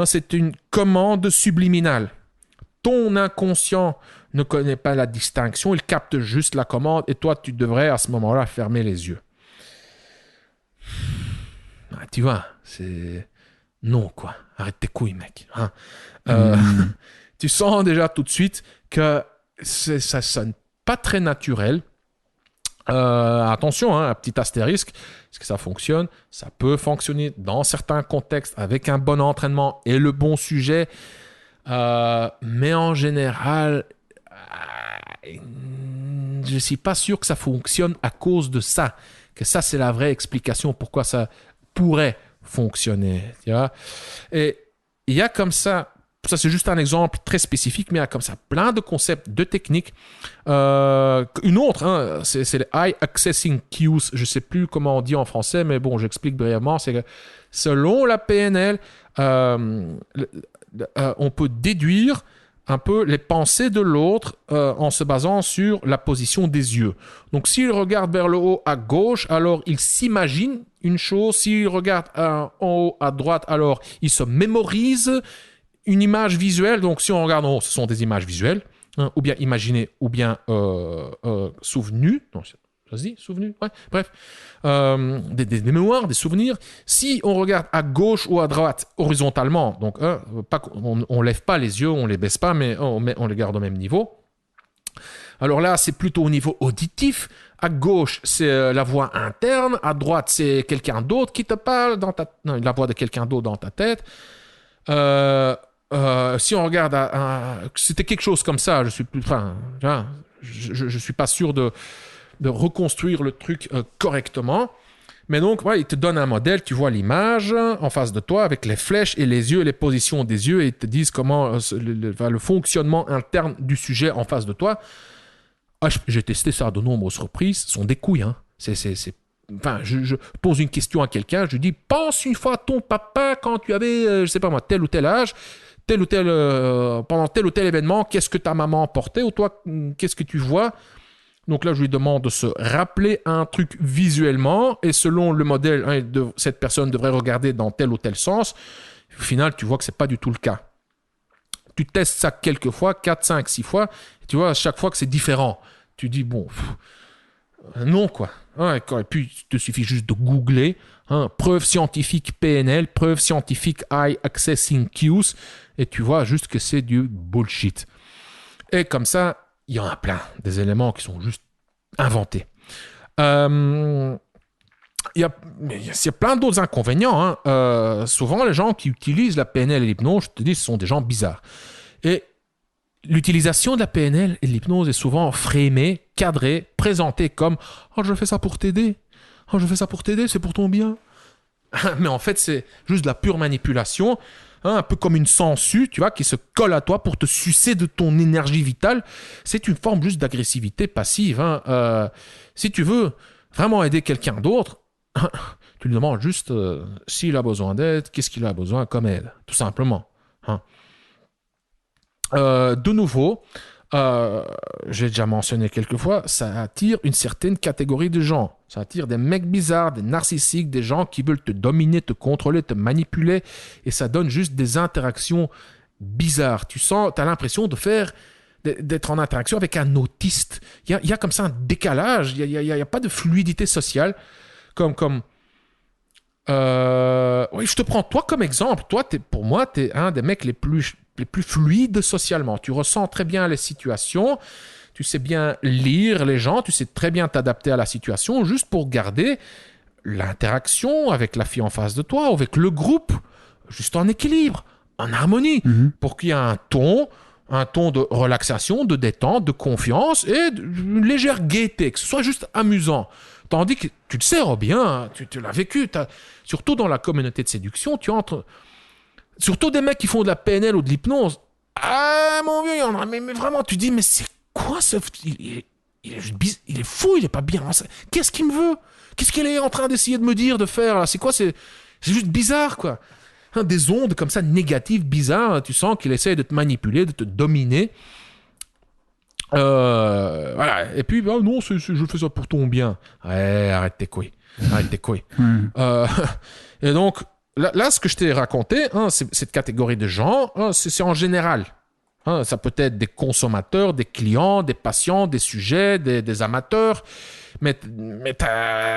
c'est une commande subliminale. Ton inconscient ne connaît pas la distinction, il capte juste la commande et toi, tu devrais à ce moment-là fermer les yeux. Tu vois, c'est... Non, quoi. Arrête tes couilles, mec. Tu sens déjà tout de suite que ça sonne pas très naturel. Attention, un petit astérisque, est-ce que ça fonctionne? Ça peut fonctionner dans certains contextes avec un bon entraînement et le bon sujet. Mais en général, je ne suis pas sûr que ça fonctionne à cause de ça. Que ça, c'est la vraie explication pourquoi ça pourrait fonctionner. Tu vois? Et il y a comme ça c'est juste un exemple très spécifique, mais il y a comme ça plein de concepts, de techniques. Une autre, c'est les Eye Accessing Cues. Je ne sais plus comment on dit en français, mais bon, j'explique brièvement. C'est que selon la PNL, on peut déduire un peu les pensées de l'autre en se basant sur la position des yeux. Donc, s'il regarde vers le haut à gauche, alors il s'imagine une chose. S'il regarde en haut à droite, alors il se mémorise une image visuelle. Donc, si on regarde en haut, ce sont des images visuelles, ou bien imaginées, ou bien souvenues. Non, ça se dit, souvenues? Ouais, bref. Des mémoires, des souvenirs. Si on regarde à gauche ou à droite, horizontalement, donc on lève pas les yeux, on les baisse pas, mais on les garde au même niveau. Alors là, c'est plutôt au niveau auditif. À gauche, c'est la voix interne. À droite, c'est quelqu'un d'autre qui te parle la voix de quelqu'un d'autre dans ta tête. Si on regarde c'était quelque chose comme ça, je suis pas sûr de reconstruire le truc correctement, mais donc il te donne un modèle, tu vois l'image en face de toi avec les flèches et les yeux, les positions des yeux, et ils te disent comment le fonctionnement interne du sujet en face de toi. J'ai testé ça de nombreuses reprises, ce sont des couilles, je pose une question à quelqu'un, je lui dis, pense une fois à ton papa quand tu avais, je sais pas moi, tel ou tel âge, pendant tel ou tel événement, qu'est-ce que ta maman portait, ou toi, qu'est-ce que tu vois? Donc là, je lui demande de se rappeler un truc visuellement, et selon le modèle, cette personne devrait regarder dans tel ou tel sens. Au final, tu vois que c'est pas du tout le cas. Tu testes ça quelques fois, 4, 5, 6 fois, et tu vois à chaque fois que c'est différent. Tu dis, bon, non, quoi. Et puis, il te suffit juste de googler preuve scientifique PNL, preuve scientifique Eye Accessing Cues, et tu vois juste que c'est du bullshit. Et comme ça, il y en a plein, des éléments qui sont juste inventés. Il y a plein d'autres inconvénients. Souvent, les gens qui utilisent la PNL et l'hypnose, je te dis, ce sont des gens bizarres. Et l'utilisation de la PNL et de l'hypnose est souvent framée, cadrée, présentée comme « Oh, je fais ça pour t'aider. Oh, je fais ça pour t'aider, c'est pour ton bien. » Mais en fait, c'est juste de la pure manipulation, un peu comme une sangsue, tu vois, qui se colle à toi pour te sucer de ton énergie vitale. C'est une forme juste d'agressivité passive. Si tu veux vraiment aider quelqu'un d'autre, tu lui demandes juste s'il a besoin d'aide, qu'est-ce qu'il a besoin comme aide, tout simplement. De nouveau, j'ai déjà mentionné quelques fois, ça attire une certaine catégorie de gens. Ça attire des mecs bizarres, des narcissiques, des gens qui veulent te dominer, te contrôler, te manipuler, et ça donne juste des interactions bizarres. Tu as l'impression d'être en interaction avec un autiste. Il y a comme ça un décalage, il y a pas de fluidité sociale. Oui, je te prends toi comme exemple. Toi, pour moi, tu es un des mecs les plus fluides socialement. Tu ressens très bien les situations, tu sais bien lire les gens, tu sais très bien t'adapter à la situation juste pour garder l'interaction avec la fille en face de toi, avec le groupe, juste en équilibre, en harmonie, pour qu'il y ait un ton de relaxation, de détente, de confiance et une légère gaieté, que ce soit juste amusant. Tandis que tu le sais, Robin, tu l'as vécu, surtout dans la communauté de séduction, tu entres... Surtout des mecs qui font de la PNL ou de l'hypnose. mon vieux, mais vraiment, tu dis, mais c'est quoi ce... Il est fou, il est pas bien. Qu'est-ce qu'il me veut? Qu'est-ce qu'il est en train d'essayer de me dire, de faire là? C'est quoi? C'est juste bizarre, quoi. Des ondes comme ça, négatives, bizarres. Tu sens qu'il essaie de te manipuler, de te dominer. Voilà. Et puis, non, je fais ça pour ton bien. Ouais, arrête tes couilles. Et donc, là, ce que je t'ai raconté, cette catégorie de gens, c'est en général. Ça peut être des consommateurs, des clients, des patients, des sujets, des amateurs. Mais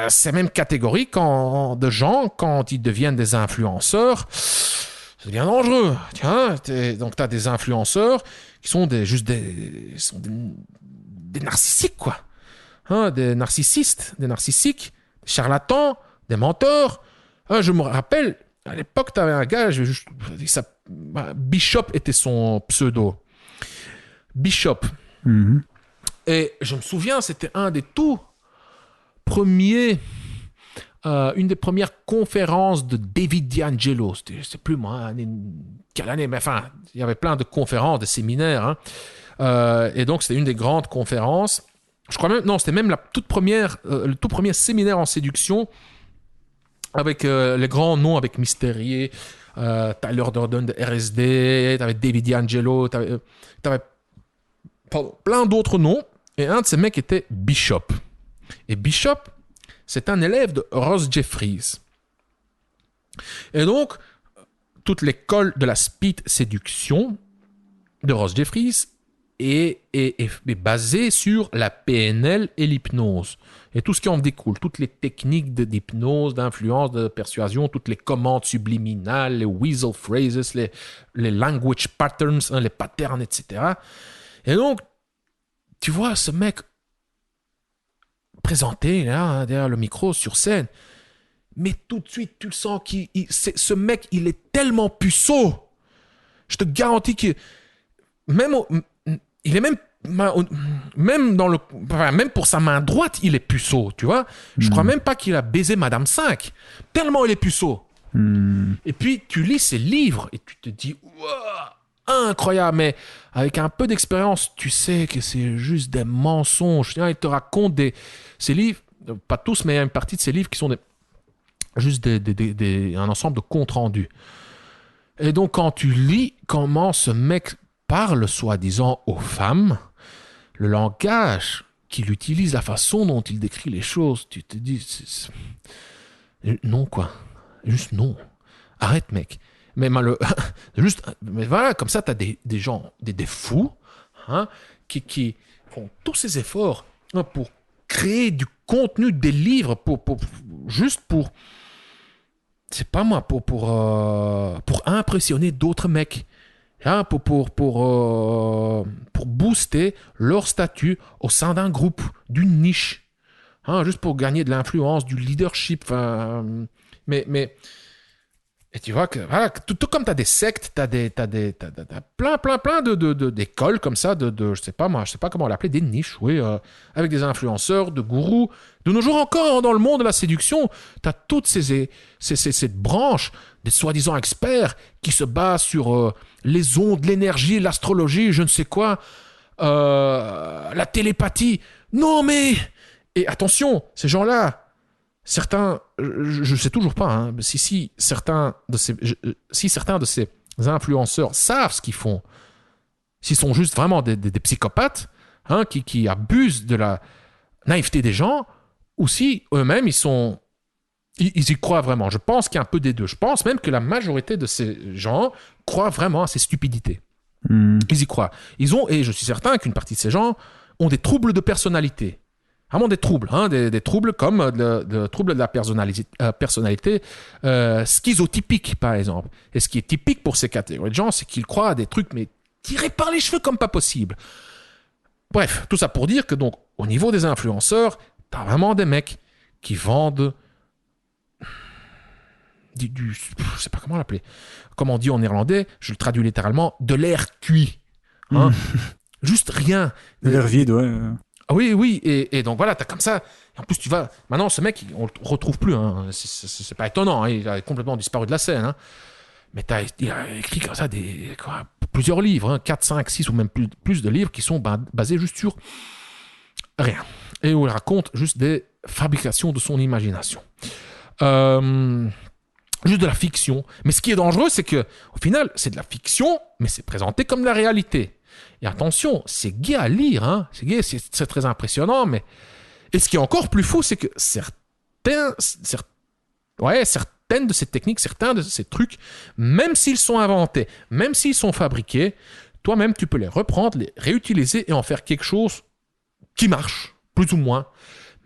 ces mêmes catégories de gens, quand ils deviennent des influenceurs, ça devient dangereux. Tiens, donc tu as des influenceurs qui sont des narcissiques, quoi. Des narcissistes, des narcissiques, des charlatans, des menteurs. Je me rappelle, à l'époque, tu avais un gars, Bishop était son pseudo. Bishop. Mm-hmm. Et je me souviens, c'était un des tout premiers, une des premières conférences de David D'Angelo. Je sais plus moi, quelle année, mais enfin, il y avait plein de conférences, de séminaires. Et donc, c'était une des grandes conférences. Je crois même, non, c'était même le tout premier séminaire en séduction avec les grands noms, avec Mystérieux, Tyler Durden de RSD, t'avais David D'Angelo, t'avais plein d'autres noms. Et un de ces mecs était Bishop. Et Bishop, c'est un élève de Ross Jeffries. Et donc, toute l'école de la speed séduction de Ross Jeffries est basée sur la PNL et l'hypnose. Et tout ce qui en découle, toutes les techniques d'hypnose, d'influence, de persuasion, toutes les commandes subliminales, les weasel phrases, les language patterns, les patterns, etc. Et donc, tu vois ce mec présenté là, derrière le micro, sur scène, mais tout de suite, tu le sens ce mec, il est tellement puceau. Je te garantis que il est même pour sa main droite, il est puceau, tu vois. Je crois même pas qu'il a baisé Madame 5, tellement il est puceau. Et puis, tu lis ses livres et tu te dis, wow, incroyable, mais avec un peu d'expérience, tu sais que c'est juste des mensonges. Il te raconte ces livres, pas tous, mais il y a une partie de ces livres qui sont juste un ensemble de comptes rendus. Et donc, quand tu lis comment ce mec parle, soi-disant, aux femmes, le langage qu'il utilise, la façon dont il décrit les choses, tu te dis, non, quoi. Juste non. Arrête, mec. Mais voilà, comme ça, tu as des gens, des fous, qui font tous ces efforts pour créer du contenu, des livres, juste pour c'est pas moi, pour impressionner d'autres mecs, pour booster leur statut au sein d'un groupe, d'une niche, juste pour gagner de l'influence, du leadership, mais et tu vois que voilà, tout comme tu as des sectes, tu as plein d'écoles comme ça, je sais pas comment l'appeler, des niches, oui, avec des influenceurs, de gourous. De nos jours encore, dans le monde de la séduction, tu as toutes cette branche des soi-disant experts qui se basent sur les ondes, l'énergie, l'astrologie, je ne sais quoi, la télépathie. Non mais... Et attention, ces gens-là, certains, je ne sais toujours pas, si certains de ces influenceurs savent ce qu'ils font, s'ils sont juste vraiment des psychopathes qui abusent de la naïveté des gens, ou si eux-mêmes ils y croient vraiment. Je pense qu'il y a un peu des deux. Je pense même que la majorité de ces gens croient vraiment à ces stupidités. Ils y croient. Et je suis certain qu'une partie de ces gens ont des troubles de personnalité. Vraiment des troubles, des troubles comme le trouble de la personnalité schizotypique, par exemple. Et ce qui est typique pour ces catégories de gens, c'est qu'ils croient à des trucs, mais tirés par les cheveux comme pas possible. Bref, tout ça pour dire que donc, au niveau des influenceurs, t'as vraiment des mecs qui vendent je sais pas comment l'appeler. Comme on dit en néerlandais, je le traduis littéralement, de l'air cuit. Juste rien. De l'air vide, ouais. Oui, et donc voilà, t'as comme ça. Et en plus, tu vas. Maintenant, ce mec, on le retrouve plus. C'est pas étonnant. Il a complètement disparu de la scène. Mais il a écrit comme ça plusieurs livres, 4, 5, 6 ou même plus de livres qui sont basés juste sur rien. Et où il raconte juste des fabrications de son imagination. Juste de la fiction. Mais ce qui est dangereux, c'est que au final, c'est de la fiction, mais c'est présenté comme de la réalité. Et attention, c'est gai à lire, hein. C'est gai, c'est très impressionnant, mais... Et ce qui est encore plus fou, c'est que certaines de ces techniques, certains de ces trucs, même s'ils sont inventés, même s'ils sont fabriqués, toi-même, tu peux les reprendre, les réutiliser et en faire quelque chose qui marche, plus ou moins,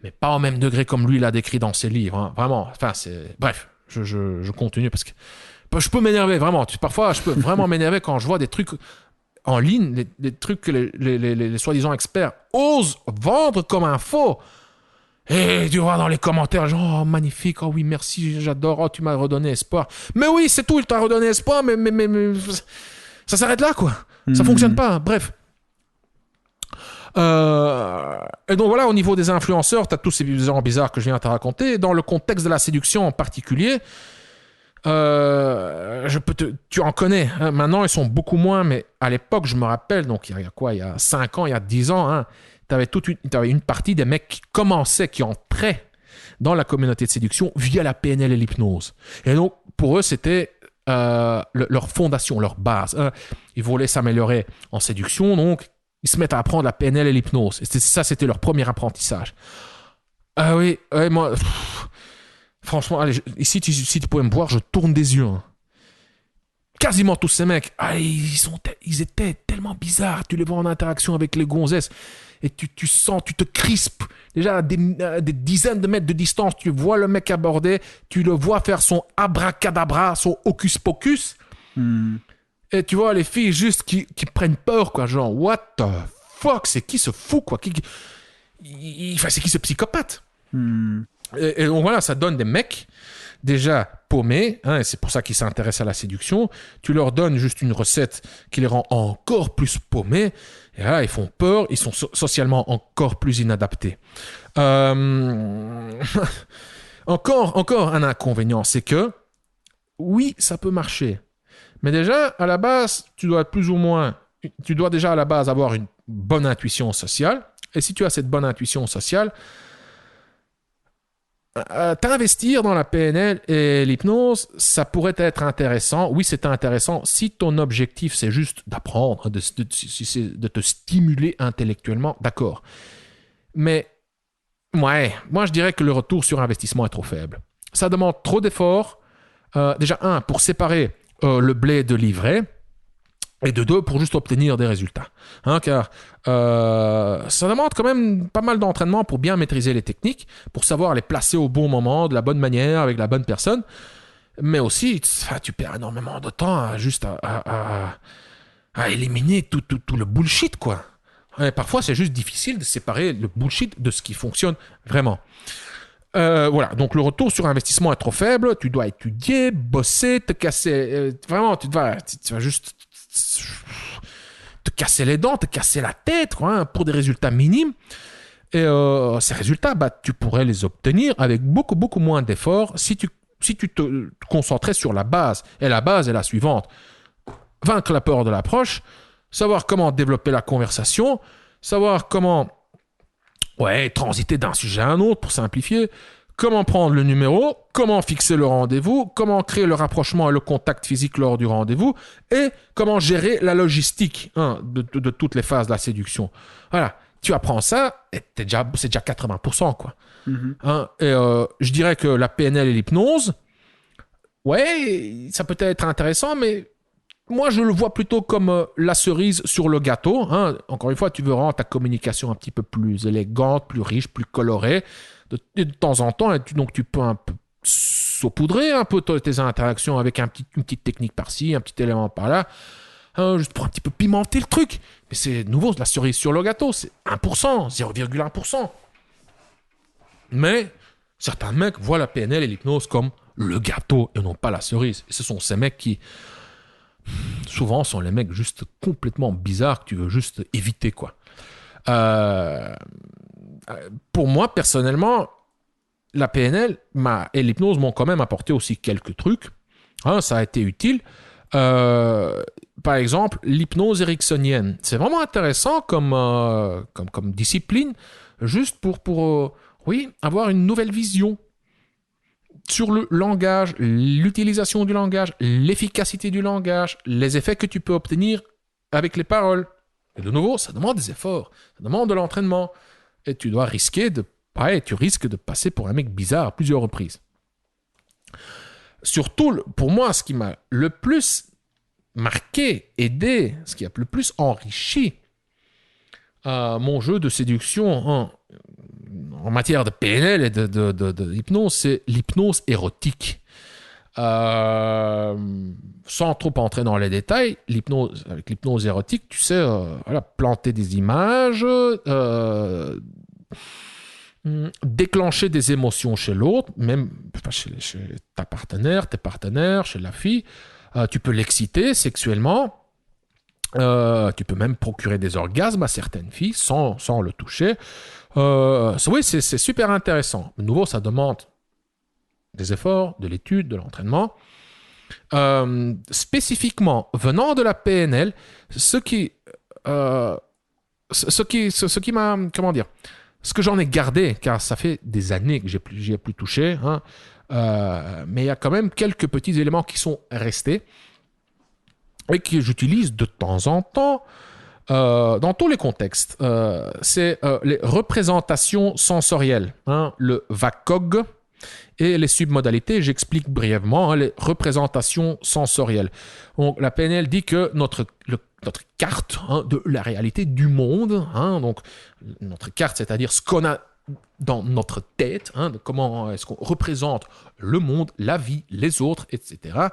mais pas au même degré comme lui l'a décrit dans ses livres, hein. Vraiment, enfin, c'est... Bref, je continue parce que je peux m'énerver, vraiment. Parfois, je peux vraiment m'énerver quand je vois des trucs en ligne, des trucs que les soi-disant experts osent vendre comme un faux. Et tu vois dans les commentaires, genre, oh, magnifique, oh oui, merci, j'adore, oh, tu m'as redonné espoir. Mais oui, c'est tout, il t'a redonné espoir, mais ça s'arrête là, quoi. Ça fonctionne pas, bref. Et donc voilà, au niveau des influenceurs, t'as tous ces gens bizarres que je viens de te raconter. Dans le contexte de la séduction en particulier, tu en connais, hein. Maintenant ils sont beaucoup moins, mais à l'époque je me rappelle, donc il y a 5 ans, il y a 10 ans, hein, t'avais une partie des mecs qui entraient dans la communauté de séduction via la PNL et l'hypnose. Et donc pour eux c'était leur fondation, leur base, hein. Ils voulaient s'améliorer en séduction, donc ils se mettent à apprendre la PNL et l'hypnose. Et c'était leur premier apprentissage. Ah oui, moi... Franchement, allez, si tu pouvais me voir, je tourne des yeux. Hein. Quasiment tous ces mecs, ils étaient tellement bizarres. Tu les vois en interaction avec les gonzesses et tu te crispes. Déjà à des dizaines de mètres de distance, tu vois le mec aborder, tu le vois faire son abracadabra, son hocus pocus. Et tu vois les filles juste qui prennent peur, quoi. Genre, what the fuck, c'est qui ce fou, quoi. C'est qui ce psychopathe? Et donc voilà, ça donne des mecs déjà paumés, hein, et c'est pour ça qu'ils s'intéressent à la séduction. Tu leur donnes juste une recette qui les rend encore plus paumés, et là, ils font peur, ils sont socialement encore plus inadaptés. Encore un inconvénient, c'est que oui, ça peut marcher, mais déjà, à la base, tu dois déjà à la base avoir une bonne intuition sociale, et si tu as cette bonne intuition sociale, t'investir dans la PNL et l'hypnose, ça pourrait être intéressant. Oui, c'est intéressant si ton objectif, c'est juste d'apprendre, de te stimuler intellectuellement, d'accord. Mais, moi, je dirais que le retour sur investissement est trop faible. Ça demande trop d'efforts. Déjà, pour séparer le blé de l'ivraie, et de 2, pour juste obtenir des résultats. Hein, car ça demande quand même pas mal d'entraînement pour bien maîtriser les techniques, pour savoir les placer au bon moment, de la bonne manière, avec la bonne personne. Mais aussi, tu perds énormément de temps à éliminer tout le bullshit, quoi. Et parfois, c'est juste difficile de séparer le bullshit de ce qui fonctionne vraiment. Voilà, donc le retour sur investissement est trop faible. Tu dois étudier, bosser, te casser. Vraiment, tu vas juste te casser les dents, te casser la tête, quoi, hein, pour des résultats minimes. Et ces résultats, tu pourrais les obtenir avec beaucoup, beaucoup moins d'efforts si tu te concentrais sur la base. Et la base est la suivante. Vaincre la peur de l'approche, savoir comment développer la conversation, savoir comment transiter d'un sujet à un autre pour simplifier, comment prendre le numéro, comment fixer le rendez-vous, comment créer le rapprochement et le contact physique lors du rendez-vous, et comment gérer la logistique, hein, de toutes les phases de la séduction. Voilà, tu apprends ça, et c'est déjà 80%, quoi. Hein, et je dirais que la PNL et l'hypnose, ça peut être intéressant, mais moi, je le vois plutôt comme la cerise sur le gâteau. Hein. Encore une fois, tu veux rendre ta communication un petit peu plus élégante, plus riche, plus colorée. De temps en temps, donc tu peux un peu saupoudrer un peu tes interactions avec une petite technique par-ci, un petit élément par-là, hein, juste pour un petit peu pimenter le truc. Mais c'est nouveau, la cerise sur le gâteau, c'est 1%, 0,1%. Mais certains mecs voient la PNL et l'hypnose comme le gâteau et non pas la cerise. Et ce sont ces mecs qui... souvent sont les mecs juste complètement bizarres que tu veux juste éviter, quoi. Pour moi, personnellement, la PNL et l'hypnose m'ont quand même apporté aussi quelques trucs. Hein, ça a été utile. Par exemple, l'hypnose ericksonienne. C'est vraiment intéressant comme discipline, juste pour avoir une nouvelle vision sur le langage, l'utilisation du langage, l'efficacité du langage, les effets que tu peux obtenir avec les paroles. Et de nouveau, ça demande des efforts, ça demande de l'entraînement. Et tu risques de passer pour un mec bizarre à plusieurs reprises. Surtout, pour moi, ce qui m'a le plus marqué, aidé, ce qui a le plus enrichi mon jeu de séduction en matière de PNL et de hypnose, c'est l'hypnose érotique. Sans trop entrer dans les détails, avec l'hypnose érotique, tu sais, planter des images, déclencher des émotions chez l'autre, même chez ta partenaire, tes partenaires, chez la fille. Tu peux l'exciter sexuellement. Tu peux même procurer des orgasmes à certaines filles sans le toucher. Oui, c'est super intéressant. De nouveau, ça demande des efforts, de l'étude, de l'entraînement. Spécifiquement, venant de la PNL, ce qui m'a... Comment dire ? Ce que j'en ai gardé, car ça fait des années que j'y ai plus touché, mais il y a quand même quelques petits éléments qui sont restés et que j'utilise de temps en temps dans tous les contextes. C'est les représentations sensorielles, le VACOG et les submodalités. J'explique brièvement les représentations sensorielles. Donc, la PNL dit que notre carte de la réalité du monde, donc notre carte, c'est-à-dire ce qu'on a dans notre tête, de comment est-ce qu'on représente le monde, la vie, les autres, etc.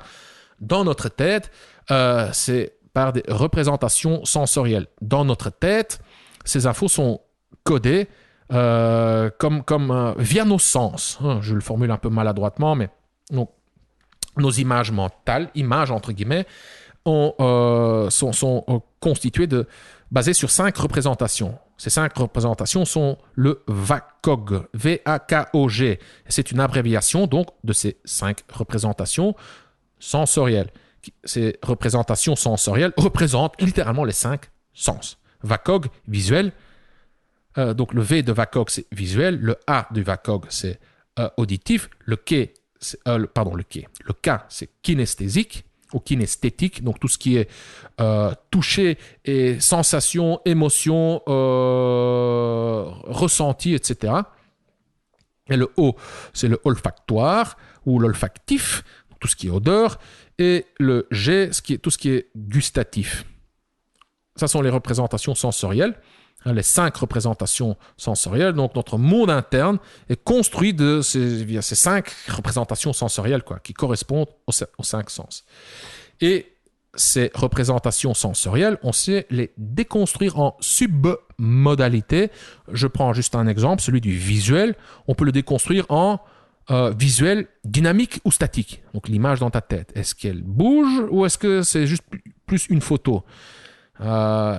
Dans notre tête, c'est par des représentations sensorielles. Dans notre tête, ces infos sont codées comme via nos sens. Je le formule un peu maladroitement, mais donc, nos images mentales, images entre guillemets, sont constituées basées sur 5 représentations. Ces 5 représentations sont le VACOG, V-A-K-O-G. C'est une abréviation donc de ces 5 représentations sensorielles. Ces représentations sensorielles représentent littéralement les 5 sens. VACOG, visuel. Donc le V de VACOG, c'est visuel. Le A de VACOG, c'est auditif. Le K, c'est kinesthésique ou kinesthétique. Donc tout ce qui est toucher et sensation, émotion, ressenti, etc. Et le O, c'est le olfactoire ou l'olfactif, tout ce qui est odeur. Et le G, tout ce qui est gustatif. Ça sont les représentations sensorielles. Les 5 représentations sensorielles. Donc, notre monde interne est construit via ces 5 représentations sensorielles qui correspondent aux 5 sens. Et ces représentations sensorielles, on sait les déconstruire en submodalités. Je prends juste un exemple, celui du visuel. On peut le déconstruire en visuel dynamique ou statique. Donc, l'image dans ta tête. Est-ce qu'elle bouge ou est-ce que c'est juste plus une photo ? Il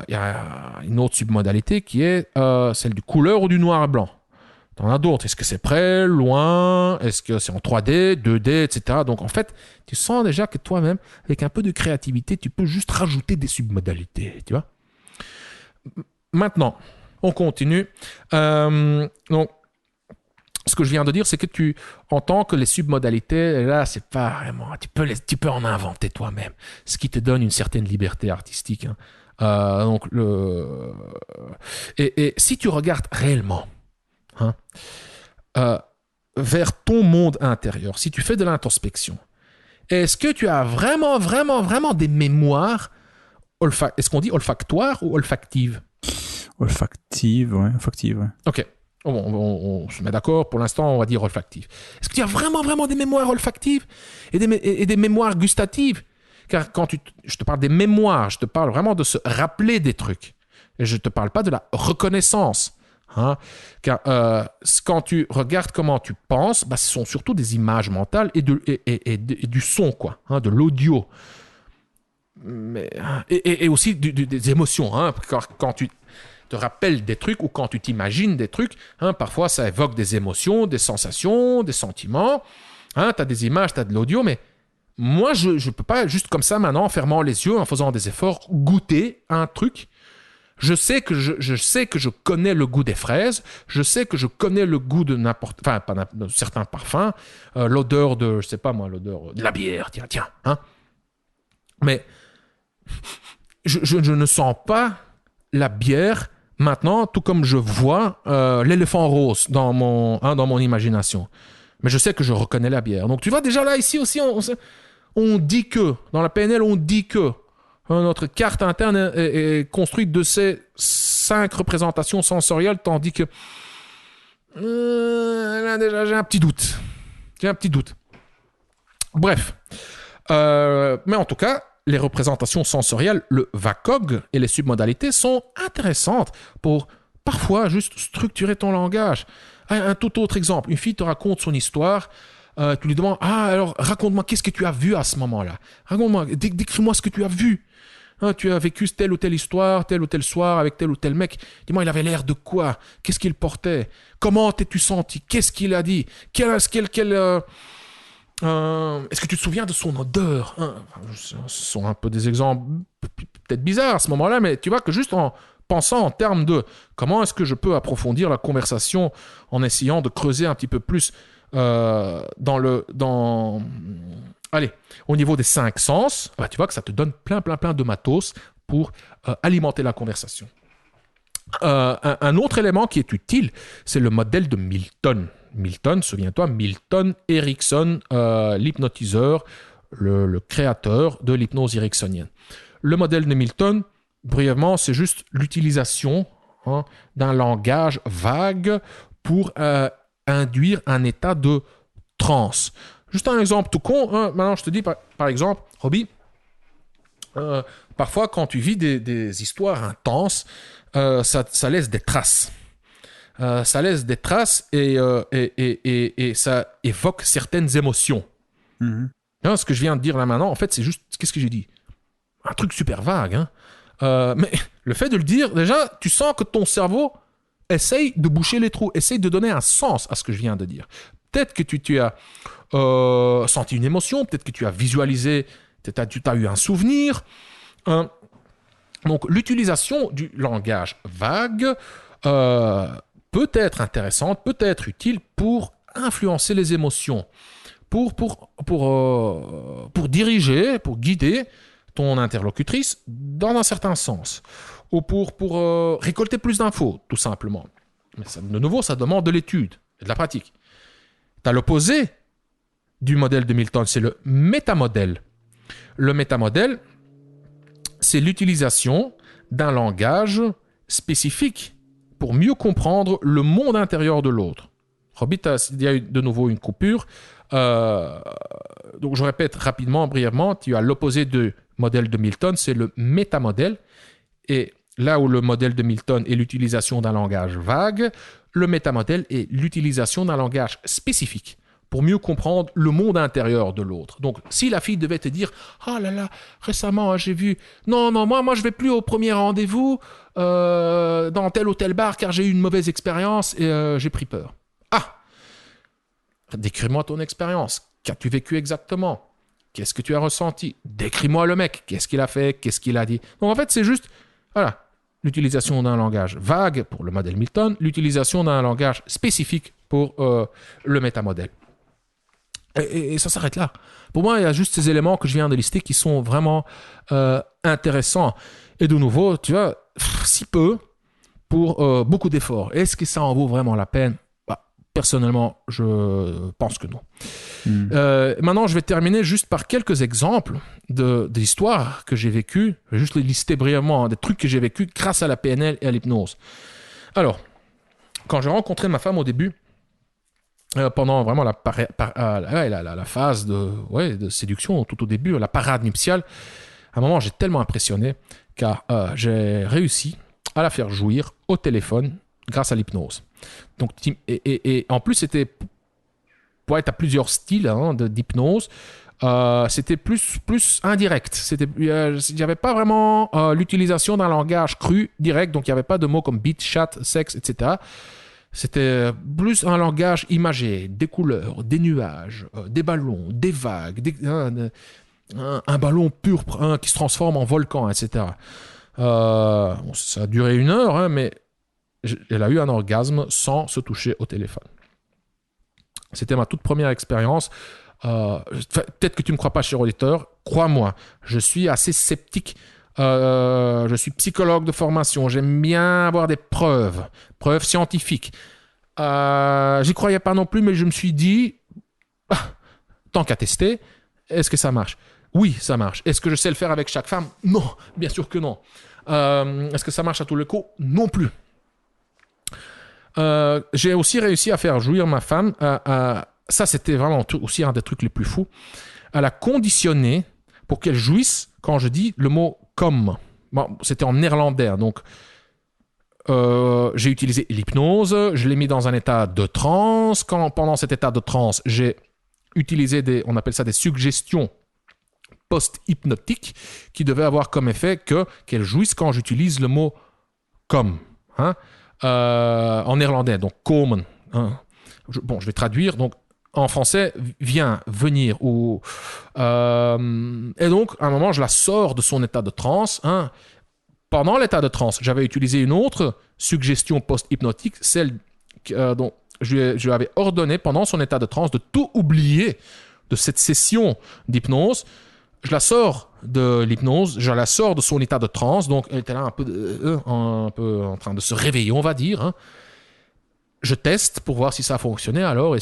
y a une autre submodalité qui est celle du couleur ou du noir et blanc. Tu en as d'autres. Est-ce que c'est près, loin? Est-ce que c'est en 3D, 2D, etc. Donc, en fait, tu sens déjà que toi-même, avec un peu de créativité, tu peux juste rajouter des submodalités. Tu vois? Maintenant, on continue. Donc, ce que je viens de dire, c'est que tu entends que les submodalités, là, c'est pas vraiment... Tu peux en inventer toi-même. Ce qui te donne une certaine liberté artistique. Et si tu regardes réellement vers ton monde intérieur, si tu fais de l'introspection, est-ce que tu as vraiment, vraiment, vraiment des mémoires est-ce qu'on dit olfactoires ou olfactives? Olfactive, ouais. Ok. On se met d'accord, pour l'instant on va dire olfactive. Est-ce que tu as vraiment, vraiment des mémoires olfactives et des mémoires gustatives? Car quand je te parle des mémoires, je te parle vraiment de se rappeler des trucs. Et je ne te parle pas de la reconnaissance. Car quand tu regardes comment tu penses, ce sont surtout des images mentales et du son, de l'audio. Et aussi des émotions. Quand tu te rappelles des trucs ou quand tu t'imagines des trucs, parfois ça évoque des émotions, des sensations, des sentiments. Tu as des images, tu as de l'audio, mais Moi, je ne peux pas juste comme ça maintenant, en fermant les yeux, en faisant des efforts, goûter un truc. Je sais que je connais le goût des fraises, je sais que je connais le goût de de certains parfums, l'odeur de, je sais pas moi, l'odeur de la bière, tiens, hein. Mais je ne sens pas la bière maintenant, tout comme je vois l'éléphant rose dans mon imagination. Mais je sais que je reconnais la bière. Donc tu vois, déjà là, ici aussi, on dit que, dans la PNL, on dit que notre carte interne est construite de ces 5 représentations sensorielles, tandis que là, déjà, j'ai un petit doute. Bref. Mais en tout cas, les représentations sensorielles, le VACOG et les submodalités sont intéressantes pour parfois juste structurer ton langage. Un tout autre exemple, une fille te raconte son histoire, tu lui demandes « Ah, alors raconte-moi, qu'est-ce que tu as vu à ce moment-là? Raconte-moi, décris-moi ce que tu as vu. Tu as vécu telle ou telle histoire, tel ou tel soir avec tel ou tel mec. Dis-moi, il avait l'air de quoi? Qu'est-ce qu'il portait? Comment t'es-tu senti? Qu'est-ce qu'il a dit? Est-ce que tu te souviens de son odeur? Ce sont un peu des exemples peut-être bizarres à ce moment-là, mais tu vois que juste en pensant en termes de comment est-ce que je peux approfondir la conversation en essayant de creuser un petit peu plus au niveau des 5 sens, tu vois que ça te donne plein de matos pour alimenter la conversation. Un autre élément qui est utile, c'est le modèle de Milton. Milton, souviens-toi, Milton Erickson, l'hypnotiseur, le créateur de l'hypnose ericksonienne. Le modèle de Milton, brièvement, c'est juste l'utilisation d'un langage vague pour induire un état de transe. Juste un exemple tout con. Maintenant, je te dis, par exemple, Robbie, parfois, quand tu vis des histoires intenses, ça laisse des traces. Ça laisse des traces et ça évoque certaines émotions. Mm-hmm. Ce que je viens de dire là maintenant, en fait, c'est juste... Qu'est-ce que j'ai dit? Un truc super vague. Mais le fait de le dire, déjà, tu sens que ton cerveau essaye de boucher les trous, essaye de donner un sens à ce que je viens de dire. Peut-être que tu as senti une émotion, peut-être que tu as visualisé, peut-être que tu as eu un souvenir. Donc, l'utilisation du langage vague peut être intéressante, peut être utile pour influencer les émotions, pour diriger, pour guider ton interlocutrice dans un certain sens, ou pour récolter plus d'infos, tout simplement. Mais ça, de nouveau, ça demande de l'étude et de la pratique. Tu as l'opposé du modèle de Milton, c'est le métamodèle. Le métamodèle, c'est l'utilisation d'un langage spécifique pour mieux comprendre le monde intérieur de l'autre. Robbie, il y a eu de nouveau une coupure. Donc, je répète rapidement, brièvement, tu as l'opposé du modèle de Milton, c'est le métamodèle. Et là où le modèle de Milton est l'utilisation d'un langage vague, le métamodèle est l'utilisation d'un langage spécifique pour mieux comprendre le monde intérieur de l'autre. Donc, si la fille devait te dire « Ah là là, récemment, j'ai vu... Non, moi, je vais plus au premier rendez-vous dans tel ou tel bar car j'ai eu une mauvaise expérience et j'ai pris peur. » Ah! Décris-moi ton expérience. Qu'as-tu vécu exactement? Qu'est-ce que tu as ressenti? Décris-moi le mec. Qu'est-ce qu'il a fait? Qu'est-ce qu'il a dit? Donc, en fait, c'est juste... Voilà. L'utilisation d'un langage vague pour le modèle Milton, l'utilisation d'un langage spécifique pour le métamodèle. Et ça s'arrête là. Pour moi, il y a juste ces éléments que je viens de lister qui sont vraiment intéressants. Et de nouveau, tu vois, si peu pour beaucoup d'efforts. Est-ce que ça en vaut vraiment la peine? Personnellement, je pense que non. Maintenant, je vais terminer juste par quelques exemples d'histoires que j'ai vécues. Je vais juste les lister brièvement, des trucs que j'ai vécus grâce à la PNL et à l'hypnose. Alors, quand j'ai rencontré ma femme au début, pendant vraiment la phase de séduction, tout au début, la parade nuptiale, à un moment, j'ai tellement impressionné car j'ai réussi à la faire jouir au téléphone grâce à l'hypnose. Donc, et en plus, c'était... Ouais, tu as plusieurs styles d'hypnose. C'était plus indirect. Il n'y avait pas vraiment l'utilisation d'un langage cru, direct. Donc, il n'y avait pas de mots comme beat, chat, sexe, etc. C'était plus un langage imagé, des couleurs, des nuages, des ballons, des vagues, un ballon pur qui se transforme en volcan, etc. Bon, ça a duré 1 heure, hein, mais elle a eu un orgasme sans se toucher au téléphone. C'était ma toute première expérience. Peut-être que tu ne me crois pas, cher auditeur. Crois-moi, je suis assez sceptique. Je suis psychologue de formation. J'aime bien avoir des preuves scientifiques. J'y croyais pas non plus, mais je me suis dit, tant qu'à tester, est-ce que ça marche? Oui, ça marche. Est-ce que je sais le faire avec chaque femme? Non, bien sûr que non. Est-ce que ça marche à tous les coups? Non plus. J'ai aussi réussi à faire jouir ma femme. Ça, c'était vraiment aussi un des trucs les plus fous. À la conditionner pour qu'elle jouisse quand je dis le mot « comme ». Bon, c'était en néerlandais, donc j'ai utilisé l'hypnose. Je l'ai mis dans un état de transe. Pendant cet état de transe, j'ai utilisé on appelle ça des suggestions post-hypnotiques qui devaient avoir comme effet qu'elle jouisse quand j'utilise le mot « comme ». Hein? En néerlandais, donc komen. Hein. Je vais traduire. Donc, en français, viens, venir. Et donc, à un moment, je la sors de son état de transe. Hein. Pendant l'état de transe, j'avais utilisé une autre suggestion post-hypnotique, celle dont je lui avais ordonné pendant son état de transe de tout oublier de cette session d'hypnose. Je la sors de l'hypnose, je la sors de son état de transe, donc elle était là un peu en train de se réveiller, on va dire. Hein. Je teste pour voir si ça a fonctionné. Alors,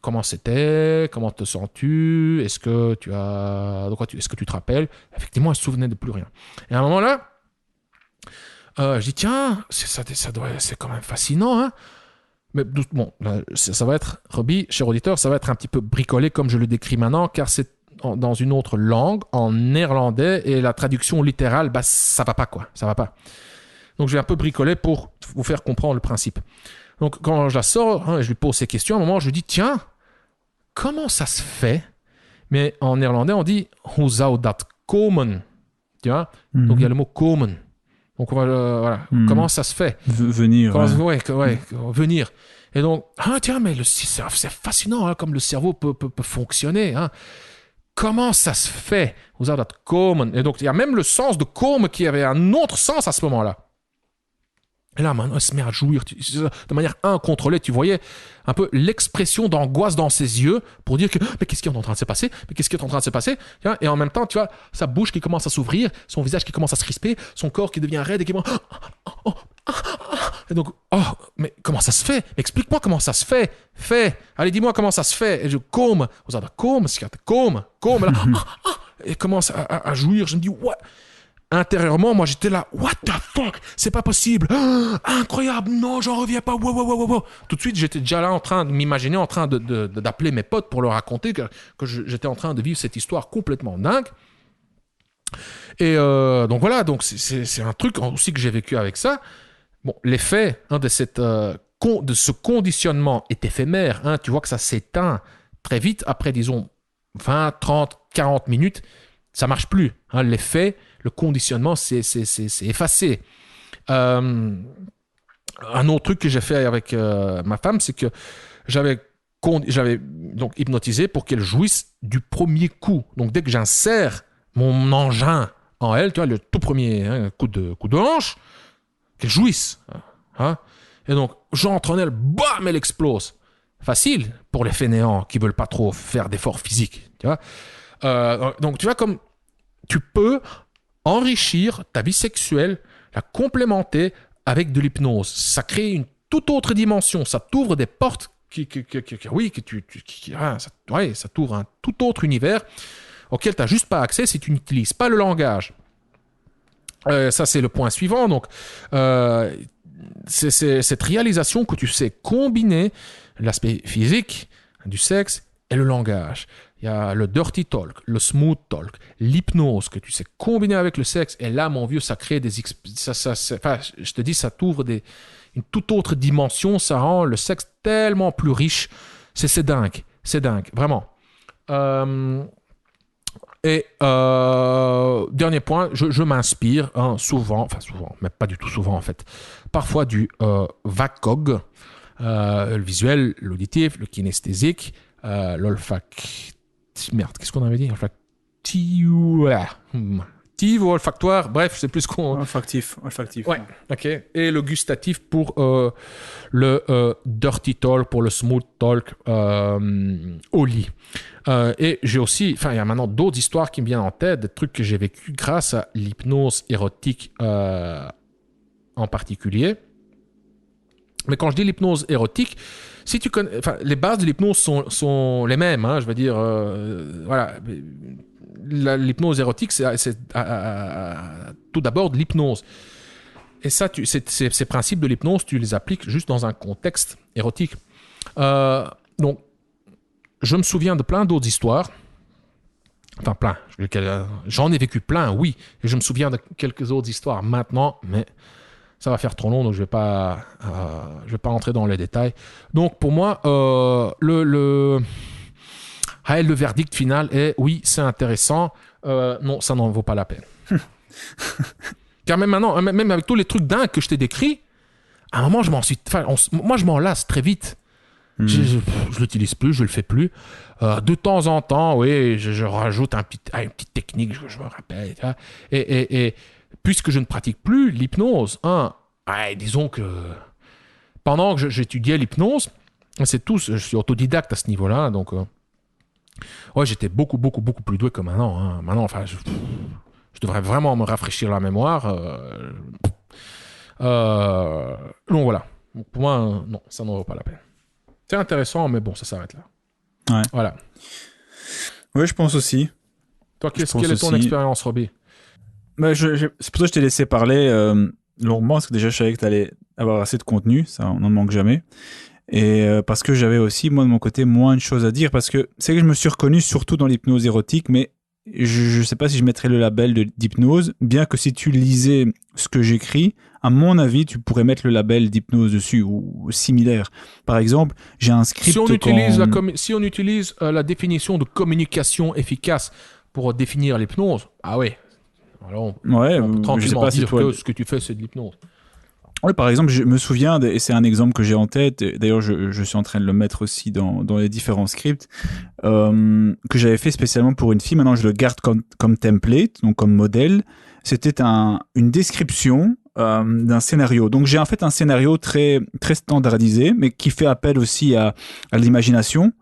comment c'était? Comment te sens-tu? Est-ce que tu te rappelles? Effectivement, elle se souvenait de plus rien. Et à un moment là, je dis tiens, c'est quand même fascinant, hein. Mais bon, ça va être, Roby, cher auditeur, ça va être un petit peu bricolé comme je le décris maintenant, car c'est dans une autre langue, en néerlandais, et la traduction littérale, ça va pas, quoi. Ça va pas. Donc, je vais un peu bricoler pour vous faire comprendre le principe. Donc, quand je la sors, hein, je lui pose ces questions, à un moment, je lui dis, tiens, comment ça se fait? Mais en néerlandais, on dit, hoe zou dat komen? Tu vois? Mm-hmm. Donc, il y a le mot komen. Donc, voilà. Comment ça se fait? Venir. Venir. Et donc, tiens, mais c'est fascinant, hein, comme le cerveau peut fonctionner, hein. Comment ça se fait? Hoe zou dat komen? Et donc, il y a même le sens de komen qui avait un autre sens à ce moment-là. Et là, maintenant, elle se met à jouir de manière incontrôlée. Tu voyais un peu l'expression d'angoisse dans ses yeux pour dire que mais qu'est-ce qui est en train de se passer? Et en même temps, tu vois, sa bouche qui commence à s'ouvrir, son visage qui commence à se crisper, son corps qui devient raide et qui et donc, mais comment ça se fait? Explique-moi comment ça se fait. Allez, dis-moi comment ça se fait. Et je comme. Et commence à jouir. Je me dis, ouais. Intérieurement, moi, j'étais là, what the fuck? C'est pas possible. Incroyable. Non, j'en reviens pas. Wow. Tout de suite, j'étais déjà là en train de m'imaginer, en train d'appeler mes potes pour leur raconter que j'étais en train de vivre cette histoire complètement dingue. Et donc voilà, donc c'est un truc aussi que j'ai vécu avec ça. Bon, l'effet de ce conditionnement est éphémère. Hein, tu vois que ça s'éteint très vite. Après, disons, 20, 30, 40 minutes, ça marche plus. Hein, l'effet, le conditionnement, c'est effacé. Un autre truc que j'ai fait avec ma femme, c'est que j'avais donc hypnotisé pour qu'elle jouisse du premier coup. Donc, dès que j'insère mon engin en elle, tu vois, le tout premier coup de hanche, qu'elle jouisse. Hein? Et donc, j'entre en elle, bam, elle explose. Facile pour les fainéants qui veulent pas trop faire d'efforts physiques. Tu vois? Donc, tu vois, comme tu peux enrichir ta vie sexuelle, la complémenter avec de l'hypnose. Ça crée une toute autre dimension. Ça t'ouvre des portes ça t'ouvre un tout autre univers auquel tu n'as juste pas accès si tu n'utilises pas le langage. Ça, c'est le point suivant. Donc, c'est cette réalisation que tu sais combiner l'aspect physique du sexe et le langage. Il y a le dirty talk, le smooth talk, l'hypnose que tu sais combiner avec le sexe. Et là, mon vieux, ça crée je te dis, ça t'ouvre une toute autre dimension. Ça rend le sexe tellement plus riche. C'est dingue, vraiment. Dernier point, je m'inspire souvent, mais pas du tout souvent en fait, parfois du VACOG. Le visuel, l'auditif, le kinesthésique, l'olfactif. Merde, qu'est-ce qu'on avait dit? Olfactif ou olfactoire, bref, c'est plus qu'on... Olfactif. Ouais, ok. Et le gustatif pour le dirty talk, pour le smooth talk au lit. Et j'ai aussi... Enfin, il y a maintenant d'autres histoires qui me viennent en tête, des trucs que j'ai vécu grâce à l'hypnose érotique en particulier. Mais quand je dis l'hypnose érotique, si tu connais, enfin, les bases de l'hypnose sont les mêmes. Hein, je veux dire, voilà, l'hypnose érotique, c'est tout d'abord de l'hypnose. Et ça, ces principes de l'hypnose, tu les appliques juste dans un contexte érotique. Donc, je me souviens de plein d'autres histoires. Enfin, plein. J'en ai vécu plein, oui. Et je me souviens de quelques autres histoires maintenant, mais ça va faire trop long, donc je vais pas rentrer dans les détails. Donc, pour moi, le verdict final est oui, c'est intéressant. Non, ça n'en vaut pas la peine. Car même maintenant, même avec tous les trucs dingues que je t'ai décrits, à un moment, moi, je m'en lasse très vite. Je l'utilise plus, je le fais plus. De temps en temps, oui, je rajoute une petite technique, je me rappelle. Et puisque je ne pratique plus l'hypnose, disons que pendant que j'étudiais l'hypnose, je suis autodidacte à ce niveau-là, donc j'étais beaucoup plus doué que maintenant. Hein. Maintenant, enfin, je devrais vraiment me rafraîchir la mémoire. Donc voilà. Donc, pour moi, non, ça n'en vaut pas la peine. C'est intéressant, mais bon, ça s'arrête là. Ouais. Voilà. Oui, je pense aussi. Toi, quelle est ton expérience, Robbie? C'est pour ça que je t'ai laissé parler longuement, parce que déjà, je savais que tu allais avoir assez de contenu, ça, on n'en manque jamais. Et parce que j'avais aussi, moi, de mon côté, moins de choses à dire, parce que c'est que je me suis reconnu surtout dans l'hypnose érotique, mais je ne sais pas si je mettrais le label d'hypnose, bien que si tu lisais ce que j'écris, à mon avis, tu pourrais mettre le label d'hypnose dessus ou similaire. Par exemple, j'ai un script... Si on utilise la définition de communication efficace pour définir l'hypnose, ouais. Alors, on peut tranquillement dire que ce que tu fais, c'est de l'hypnose. Oui, par exemple, je me souviens, et c'est un exemple que j'ai en tête, d'ailleurs je suis en train de le mettre aussi dans les différents scripts, que j'avais fait spécialement pour une fille. Maintenant, je le garde comme template, donc comme modèle. C'était une description d'un scénario. Donc, j'ai en fait un scénario très, très standardisé, mais qui fait appel aussi à l'imagination.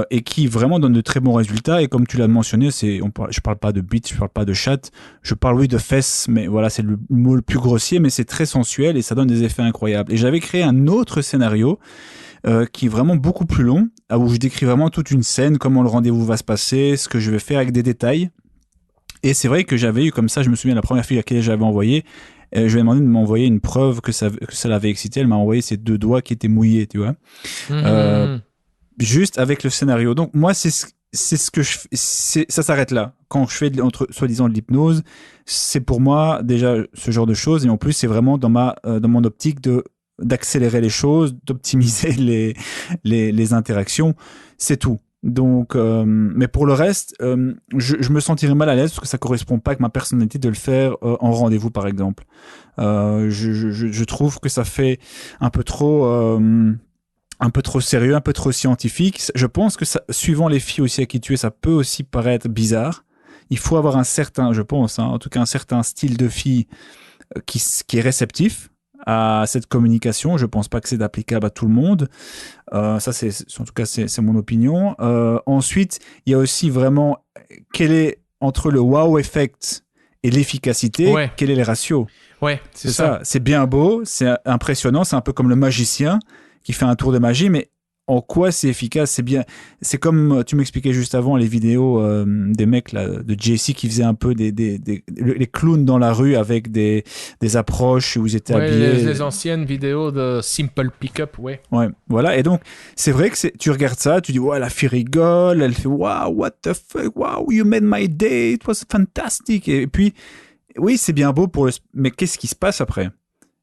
Et qui vraiment donne de très bons résultats. Et comme tu l'as mentionné, je parle pas de bits, je parle pas de chat, je parle oui de fesses, mais voilà, c'est le mot le plus grossier, mais c'est très sensuel et ça donne des effets incroyables. Et j'avais créé un autre scénario qui est vraiment beaucoup plus long, où je décris vraiment toute une scène, comment le rendez-vous va se passer, ce que je vais faire avec des détails. Et c'est vrai que j'avais eu comme ça, je me souviens la première fille à laquelle j'avais envoyé, je lui ai demandé de m'envoyer une preuve que ça l'avait excité. Elle m'a envoyé ses 2 doigts qui étaient mouillés, tu vois. Juste avec le scénario. Donc moi, c'est ce que ça s'arrête là. Quand je fais soi-disant de l'hypnose, c'est pour moi déjà ce genre de choses, et en plus c'est vraiment dans mon optique d'accélérer les choses, d'optimiser les interactions, c'est tout. Donc, mais pour le reste, je me sentirais mal à l'aise parce que ça correspond pas avec ma personnalité de le faire en rendez-vous, par exemple. Je trouve que ça fait un peu trop sérieux, un peu trop scientifique. Je pense que ça, suivant les filles aussi à qui tu es, ça peut aussi paraître bizarre. Il faut avoir un certain, je pense, en tout cas un certain style de fille qui est réceptif à cette communication. Je pense pas que c'est applicable à tout le monde. Ça, en tout cas, c'est mon opinion. Ensuite, il y a aussi vraiment quel est entre le wow effect et l'efficacité, quel est le ratio? Ouais, c'est ça. C'est bien beau, c'est impressionnant, c'est un peu comme le magicien qui fait un tour de magie, mais en quoi c'est efficace? C'est bien. C'est comme tu m'expliquais juste avant les vidéos des mecs là, de JC qui faisaient un peu les clowns dans la rue avec des approches où ils étaient habillés. Les anciennes vidéos de Simple Pickup, ouais. Ouais, voilà. Et donc c'est vrai que tu regardes ça, tu dis ouais, la fille rigole, elle fait wow, what the fuck, wow, you made my day, it was fantastic. Et puis oui, c'est bien beau mais qu'est-ce qui se passe après?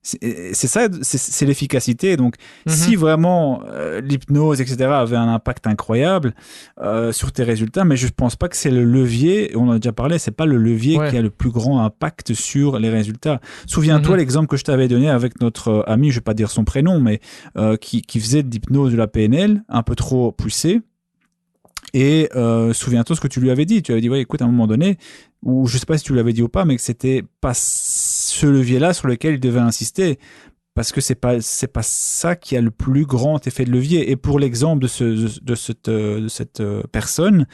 C'est ça, c'est l'efficacité. Donc, si vraiment l'hypnose, etc., avait un impact incroyable sur tes résultats, mais je pense pas que c'est le levier, on en a déjà parlé, c'est pas le levier qui a le plus grand impact sur les résultats. Souviens-toi l'exemple que je t'avais donné avec notre ami, je vais pas dire son prénom, mais qui faisait de l'hypnose de la PNL un peu trop poussée. Et souviens-toi ce que tu lui avais dit. Tu avais dit, ouais, écoute, à un moment donné, ou je sais pas si tu lui avais dit ou pas, mais que c'était pas ce levier-là sur lequel il devait insister, parce que c'est pas ça qui a le plus grand effet de levier. Et pour l'exemple de cette personne,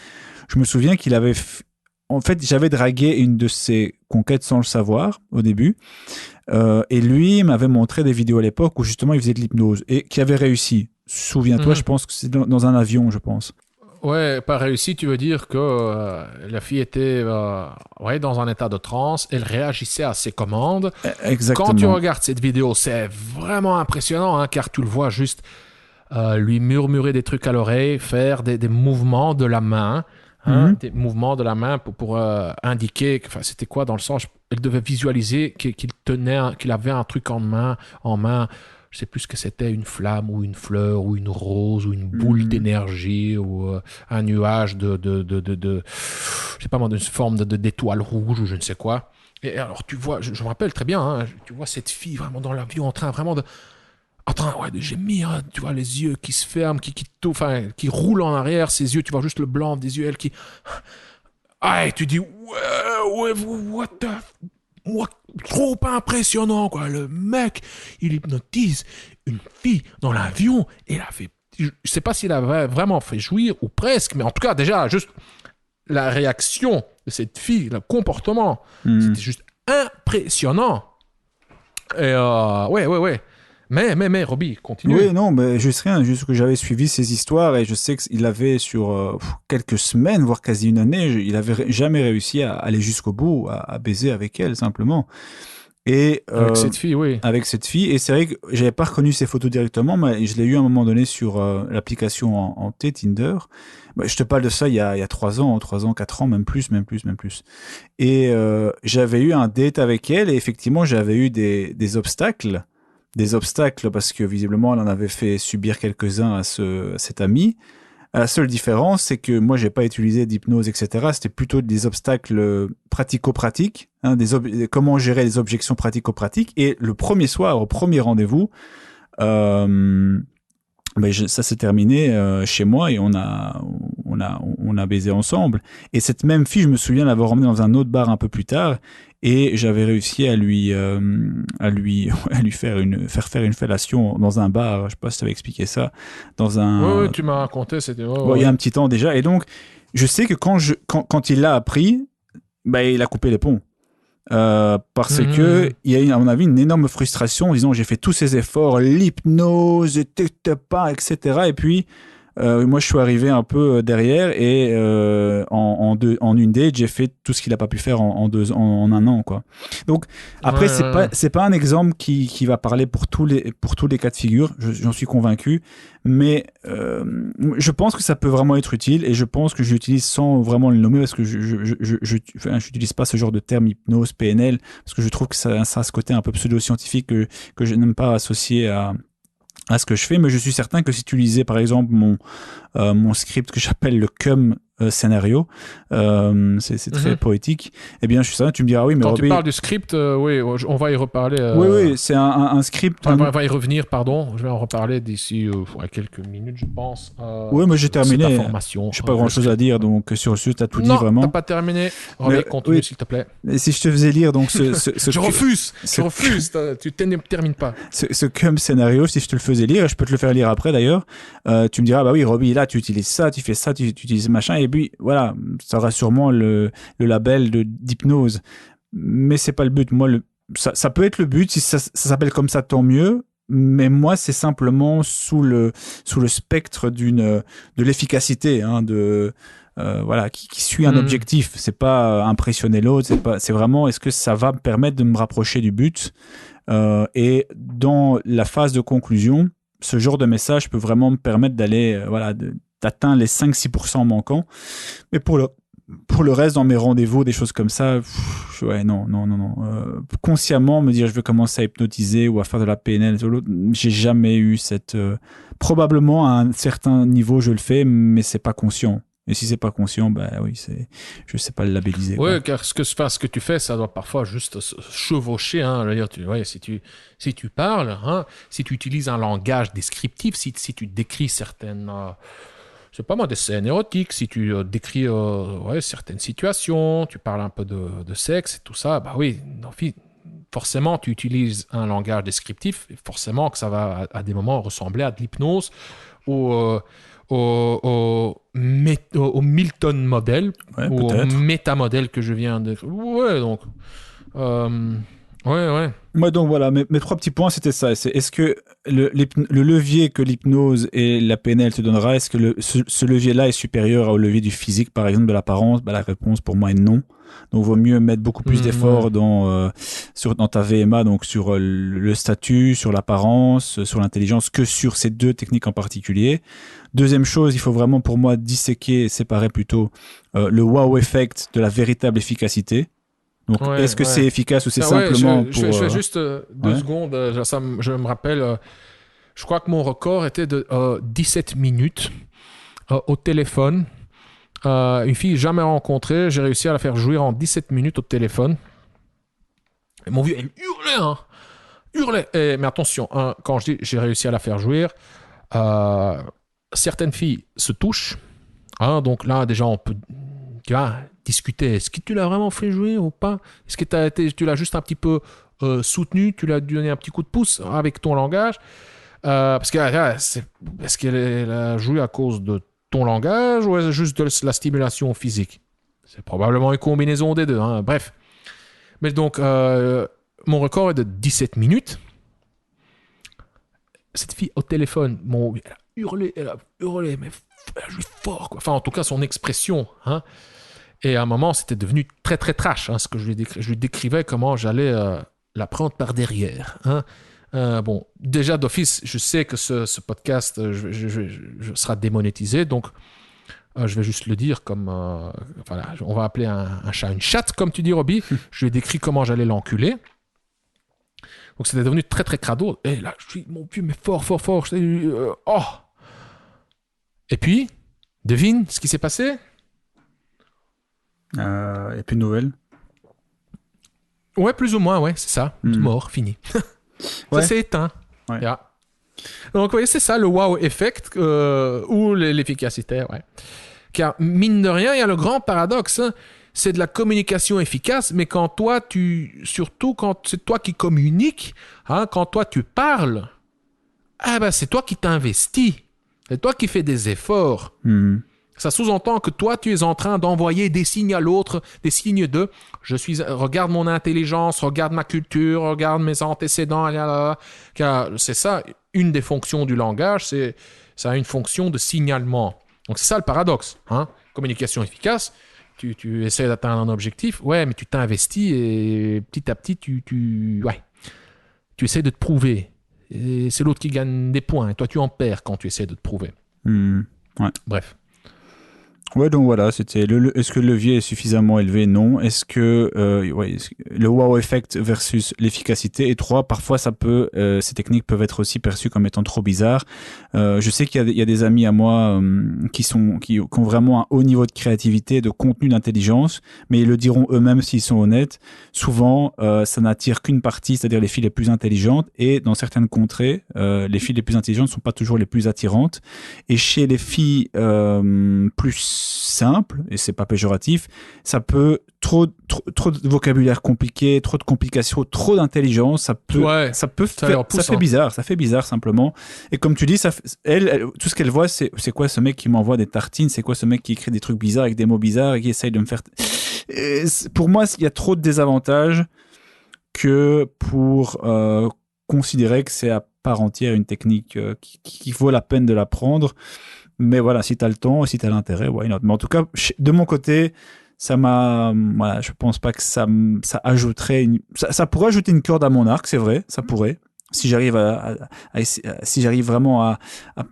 je me souviens qu'il avait en fait, j'avais dragué une de ses conquêtes sans le savoir au début, et lui m'avait montré des vidéos à l'époque où justement il faisait de l'hypnose et qui avait réussi. Souviens-toi, je pense que c'est dans un avion, je pense. Ouais, pas réussi, tu veux dire que la fille était dans un état de transe, elle réagissait à ses commandes. Exactement. Quand tu regardes cette vidéo, c'est vraiment impressionnant, hein, car tu le vois juste lui murmurer des trucs à l'oreille, faire des mouvements de la main, des mouvements de la main pour indiquer, enfin c'était quoi dans le sens, elle devait visualiser qu'il avait un truc en main. Je sais plus ce que c'était, une flamme ou une fleur ou une rose ou une boule d'énergie ou un nuage je sais pas moi, d'une forme d'étoile rouge ou je ne sais quoi. Et alors tu vois, je me rappelle très bien, hein, tu vois cette fille vraiment dans l'avion en train vraiment de gémir, hein, tu vois les yeux qui se ferment, qui roulent en arrière, ses yeux, tu vois juste le blanc des yeux, elle qui... Ah, et tu dis, what the... Trop impressionnant, quoi. Le mec, il hypnotise une fille dans l'avion et il a fait. Je sais pas s'il a vraiment fait jouir ou presque, mais en tout cas, déjà, juste la réaction de cette fille, le comportement, c'était juste impressionnant. Et ouais. Mais, Robbie, continue. Oui, non, mais juste rien, juste que j'avais suivi ces histoires et je sais qu'il avait sur quelques semaines, voire quasi une année, il avait jamais réussi à aller jusqu'au bout, à baiser avec elle, simplement. Et, avec cette fille, oui. Avec cette fille. Et c'est vrai que j'avais pas reconnu ses photos directement, mais je l'ai eu à un moment donné sur l'application en Tinder. Je te parle de ça il y a 3 ans, 4 ans, même plus. Et j'avais eu un date avec elle et effectivement, j'avais eu des obstacles. Des obstacles parce que visiblement, elle en avait fait subir quelques-uns à cet ami. La seule différence, c'est que moi, j'ai pas utilisé d'hypnose, etc. C'était plutôt des obstacles pratico-pratiques, hein, comment gérer les objections pratico-pratiques. Et le premier soir, au premier rendez-vous, ça s'est terminé chez moi et on a baisé ensemble. Et cette même fille, je me souviens l'avoir emmenée dans un autre bar un peu plus tard. Et j'avais réussi à lui faire une fellation dans un bar. Je sais pas si tu avais expliqué ça. Oui, tu m'as raconté. C'était. Il y a un petit temps déjà. Et donc, je sais que quand il l'a appris, il a coupé les ponts. Parce que il y a eu, à mon avis, une énorme frustration en disant j'ai fait tous ces efforts, l'hypnose, etc. Et puis moi je suis arrivé un peu derrière et en une date j'ai fait tout ce qu'il a pas pu faire en 1 an, quoi. Donc après c'est pas un exemple qui va parler pour tous les cas de figure, j'en suis convaincu, mais je pense que ça peut vraiment être utile et je pense que je l'utilise sans vraiment le nommer parce que je n'utilise pas ce genre de terme hypnose, PNL, parce que je trouve que ça a ce côté un peu pseudo-scientifique que je n'aime pas associer à ce que je fais, mais je suis certain que si tu lisais par exemple mon script que j'appelle le CUM scénario, c'est très poétique, eh bien je suis certain, tu me diras oui, mais quand tu parles du script, oui, on va y reparler. Oui, c'est un script. On va y revenir, pardon, je vais en reparler d'ici quelques minutes, je pense. Oui, moi j'ai terminé. C'est ta formation. Je n'ai pas grand chose à dire, donc sur le sujet, tu as tout dit vraiment. Non, tu n'as pas terminé. Continue, s'il te plaît. Et si je te faisais lire donc je refuse, tu ne termines pas. Ce CUM scénario, si je te le faisais lire, et je peux te le faire lire après d'ailleurs, tu me diras, bah oui, Robbie, là tu utilises ça, tu fais ça, tu utilises machin, et puis voilà, ça aura sûrement le label d'hypnose. Mais c'est pas le but. Moi, ça peut être le but, si ça s'appelle comme ça, tant mieux. Mais moi, c'est simplement sous le spectre de l'efficacité, hein, qui suit un objectif. C'est pas impressionner l'autre, c'est vraiment, est-ce que ça va me permettre de me rapprocher du but? Et dans la phase de conclusion, ce genre de message peut vraiment me permettre d'aller, d'atteindre les 5-6% manquants. Mais pour pour le reste, dans mes rendez-vous, des choses comme ça, non. Consciemment, me dire je veux commencer à hypnotiser ou à faire de la PNL, j'ai jamais eu cette... probablement, à un certain niveau, je le fais, mais c'est pas conscient. Et si c'est pas conscient, je sais pas le labelliser. Oui, car ce que tu fais, ça doit parfois juste se chevaucher. Hein. Je veux dire, si tu parles, hein, si tu utilises un langage descriptif, si tu décris certaines... c'est pas moi, des scènes érotiques, si tu décris certaines situations, tu parles un peu de sexe et tout ça, forcément tu utilises un langage descriptif, et forcément que ça va à des moments ressembler à de l'hypnose ou au Milton modèle ou au métamodèle que je viens de... Ouais, donc... Ouais. Moi, donc voilà, mes 3 petits points, c'était ça. Est-ce que le levier que l'hypnose et la PNL te donnera, est-ce que ce levier-là est supérieur au levier du physique, par exemple, de l'apparence? La réponse pour moi est non. Donc, il vaut mieux mettre beaucoup plus d'efforts dans ta VMA, donc sur le statut, sur l'apparence, sur l'intelligence, que sur ces 2 techniques en particulier. Deuxième chose, il faut vraiment, pour moi, séparer plutôt le wow effect de la véritable efficacité. Donc, est-ce que c'est efficace ou c'est simplement pour... Je fais juste 2 secondes. Je me rappelle, je crois que mon record était de 17 minutes au téléphone. Une fille jamais rencontrée, j'ai réussi à la faire jouir en 17 minutes au téléphone. Et mon vieux, elle hurlait. Mais attention, hein, quand je dis j'ai réussi à la faire jouir, certaines filles se touchent. Hein, donc là, déjà, on peut... Tu vois, discuter. Est-ce que tu l'as vraiment fait jouer ou pas? Est-ce que tu l'as juste un petit peu soutenu? Tu l'as donné un petit coup de pouce avec ton langage? Parce est-ce qu'elle a joué à cause de ton langage ou est-ce juste de la stimulation physique? C'est probablement une combinaison des 2. Hein. Bref. Mais donc, mon record est de 17 minutes. Cette fille au téléphone, elle a hurlé, mais elle a joué fort. Quoi. Enfin, en tout cas, son expression. Hein. Et à un moment, c'était devenu très, très trash. Hein, ce que je lui décrivais comment j'allais la prendre par derrière. Hein. Déjà d'office, je sais que ce podcast je sera démonétisé. Donc, je vais juste le dire comme... on va appeler un chat une chatte, comme tu dis, Roby. Je lui ai décrit comment j'allais l'enculer. Donc, c'était devenu très, très crado. Et là, je suis, mon Dieu, mais fort. Et puis, devine ce qui s'est passé? Et puis nouvelle. Ouais, plus ou moins, ouais, c'est ça. Mort, fini. Ça s'est éteint. Ouais. Yeah. Donc, oui, c'est ça, le wow effect ou l'efficacité, ouais. Car, mine de rien, il y a le grand paradoxe, hein, c'est de la communication efficace, mais surtout quand c'est toi qui communiques, hein, quand toi tu parles, c'est toi qui t'investis. C'est toi qui fais des efforts. Ça sous-entend que toi, tu es en train d'envoyer des signes à l'autre, des signes de regarde mon intelligence, regarde ma culture, regarde mes antécédents, car c'est ça, une des fonctions du langage, ça a une fonction de signalement. Donc c'est ça le paradoxe. Hein? Communication efficace, tu essaies d'atteindre un objectif, ouais, mais tu t'investis et petit à petit, tu essaies de te prouver. Et c'est l'autre qui gagne des points, et toi tu en perds quand tu essaies de te prouver. Ouais. Bref. Ouais, donc voilà, c'était est-ce que le levier est suffisamment élevé? Non. Est-ce que le wow effect versus l'efficacité? Et 3, parfois ces techniques peuvent être aussi perçues comme étant trop bizarres. Je sais qu'il y a des amis à moi qui ont vraiment un haut niveau de créativité, de contenu, d'intelligence, mais ils le diront eux-mêmes s'ils sont honnêtes. Souvent, ça n'attire qu'une partie, c'est-à-dire les filles les plus intelligentes, et dans certaines contrées, les filles les plus intelligentes ne sont pas toujours les plus attirantes. Et chez les filles plus simple, et c'est pas péjoratif, ça peut trop de vocabulaire compliqué, trop de complications, trop d'intelligence, ça fait bizarre simplement. Et comme tu dis, elle tout ce qu'elle voit, c'est quoi ce mec qui m'envoie des tartines, c'est quoi ce mec qui écrit des trucs bizarres avec des mots bizarres et qui essaye de me faire... Pour moi, il y a trop de désavantages que pour considérer que c'est à part entière une technique qui vaut la peine de l'apprendre. Mais voilà, si t'as le temps, si t'as l'intérêt, why not? Mais en tout cas, de mon côté, je pense pas que ça ajouterait ça pourrait ajouter une corde à mon arc, c'est vrai, ça pourrait. si j'arrive si j'arrive vraiment à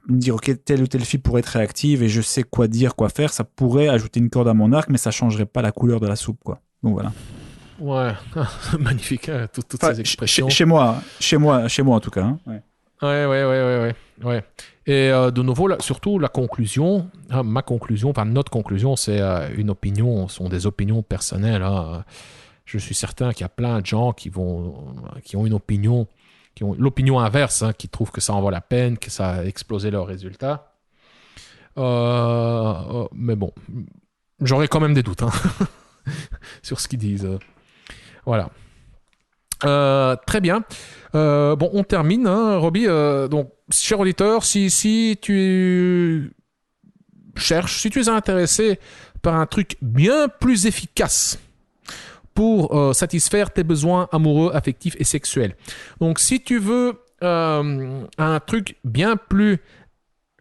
me dire ok, telle ou telle fille pourrait être réactive et je sais quoi dire, quoi faire, ça pourrait ajouter une corde à mon arc, mais ça changerait pas la couleur de la soupe, quoi. Donc voilà. Ouais, magnifique, hein, toutes Enfin, ces expressions. chez moi en tout cas. Hein. Ouais. Ouais. Et de nouveau, surtout la conclusion, ma conclusion, enfin notre conclusion, c'est une opinion, sont des opinions personnelles. Hein. Je suis certain qu'il y a plein de gens qui ont une opinion, qui ont l'opinion inverse, hein, qui trouvent que ça en vaut la peine, que ça a explosé leurs résultats. Mais bon, j'aurais quand même des doutes hein, sur ce qu'ils disent. Voilà. Très bien. Bon, on termine, hein, Roby. Donc, cher auditeur, si tu cherches, si tu es intéressé par un truc bien plus efficace pour satisfaire tes besoins amoureux, affectifs et sexuels. Donc, si tu veux un truc bien plus,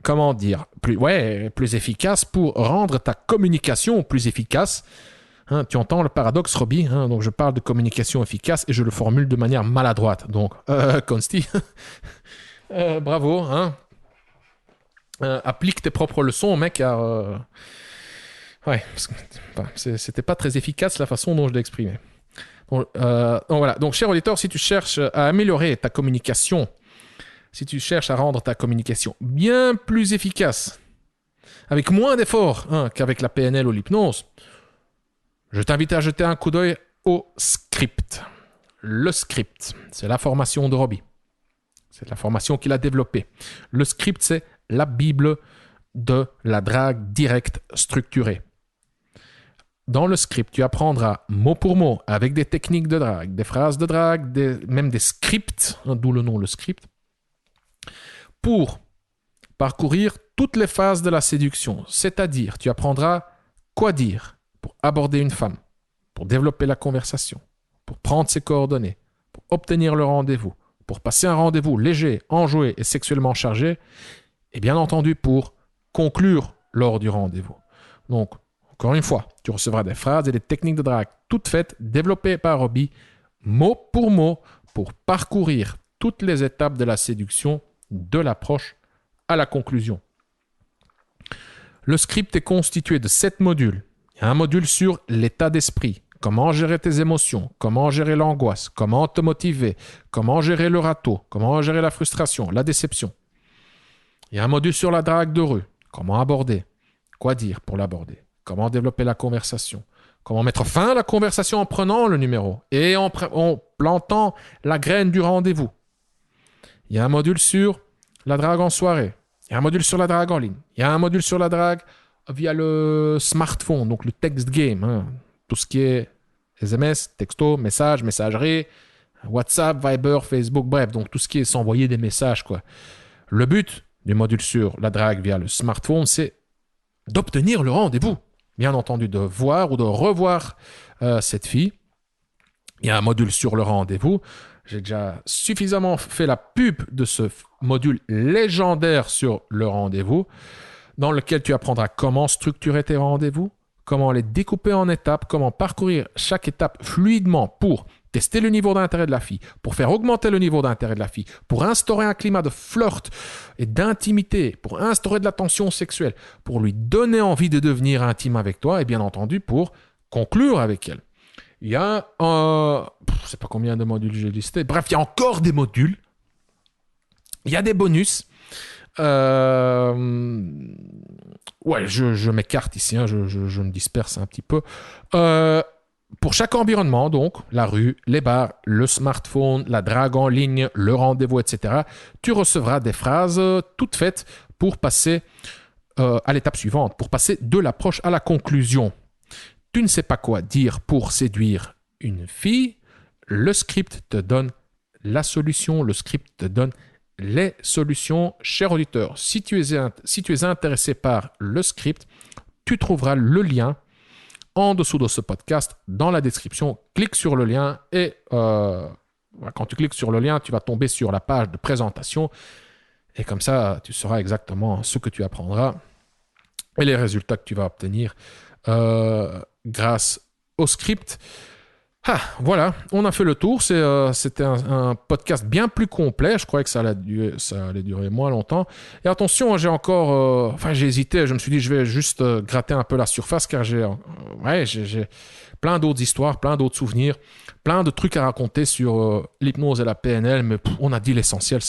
comment dire, plus efficace pour rendre ta communication plus efficace. Hein, tu entends le paradoxe, Roby, hein, donc je parle de communication efficace et je le formule de manière maladroite. Donc, Consti, bravo. Hein. Applique tes propres leçons, mec, car... ouais, c'était pas très efficace la façon dont je l'ai exprimé. Donc voilà, donc cher auditeur, si tu cherches à améliorer ta communication, si tu cherches à rendre ta communication bien plus efficace, avec moins d'efforts hein, qu'avec la PNL ou l'hypnose, je t'invite à jeter un coup d'œil au script. Le script, c'est la formation de Roby. C'est la formation qu'il a développée. Le script, c'est la Bible de la drague directe structurée. Dans le script, tu apprendras mot pour mot, avec des techniques de drague, des phrases de drague, même des scripts, hein, d'où le nom le script, pour parcourir toutes les phases de la séduction. C'est-à-dire, tu apprendras quoi dire pour aborder une femme, pour développer la conversation, pour prendre ses coordonnées, pour obtenir le rendez-vous, pour passer un rendez-vous léger, enjoué et sexuellement chargé, et bien entendu pour conclure lors du rendez-vous. Donc, encore une fois, tu recevras des phrases et des techniques de drague toutes faites, développées par Roby, mot pour parcourir toutes les étapes de la séduction, de l'approche à la conclusion. Le script est constitué de 7 modules. Il y a un module sur l'état d'esprit, comment gérer tes émotions, comment gérer l'angoisse, comment te motiver, comment gérer le râteau, comment gérer la frustration, la déception. Il y a un module sur la drague de rue, comment aborder, quoi dire pour l'aborder, comment développer la conversation, comment mettre fin à la conversation en prenant le numéro et en plantant la graine du rendez-vous. Il y a un module sur la drague en soirée, il y a un module sur la drague en ligne, il y a un module sur la drague via le smartphone, donc le text game, hein. Tout ce qui est SMS, texto, message, messagerie, WhatsApp, Viber, Facebook, bref, donc tout ce qui est s'envoyer des messages, quoi. Le but du module sur la drague via le smartphone, c'est d'obtenir le rendez-vous. Bien entendu, de voir ou de revoir cette fille. Il y a un module sur le rendez-vous. J'ai déjà suffisamment fait la pub de ce module légendaire sur le rendez-vous, dans lequel tu apprendras comment structurer tes rendez-vous, comment les découper en étapes, comment parcourir chaque étape fluidement pour tester le niveau d'intérêt de la fille, pour faire augmenter le niveau d'intérêt de la fille, pour instaurer un climat de flirt et d'intimité, pour instaurer de la tension sexuelle, pour lui donner envie de devenir intime avec toi et bien entendu pour conclure avec elle. Il y a, je ne sais pas combien de modules j'ai listé, bref, il y a encore des modules, il y a des bonus. Ouais, je m'écarte ici, hein, je me disperse un petit peu. Pour chaque environnement, donc, la rue, les bars, le smartphone, la drague en ligne, le rendez-vous, etc., tu recevras des phrases toutes faites pour passer à l'étape suivante, pour passer de l'approche à la conclusion. Tu ne sais pas quoi dire pour séduire une fille, le script te donne la solution, le script te donne les solutions. Cher auditeur, si tu es intéressé par le script, tu trouveras le lien en dessous de ce podcast dans la description. Clique sur le lien et quand tu cliques sur le lien, tu vas tomber sur la page de présentation et comme ça, tu sauras exactement ce que tu apprendras et les résultats que tu vas obtenir grâce au script. Voilà, on a fait le tour. C'était un podcast bien plus complet. Je croyais que ça allait durer moins longtemps. Et attention, j'ai encore... j'ai hésité. Je me suis dit, je vais juste gratter un peu la surface car j'ai plein d'autres histoires, plein d'autres souvenirs, plein de trucs à raconter sur l'hypnose et la PNL. Mais on a dit l'essentiel.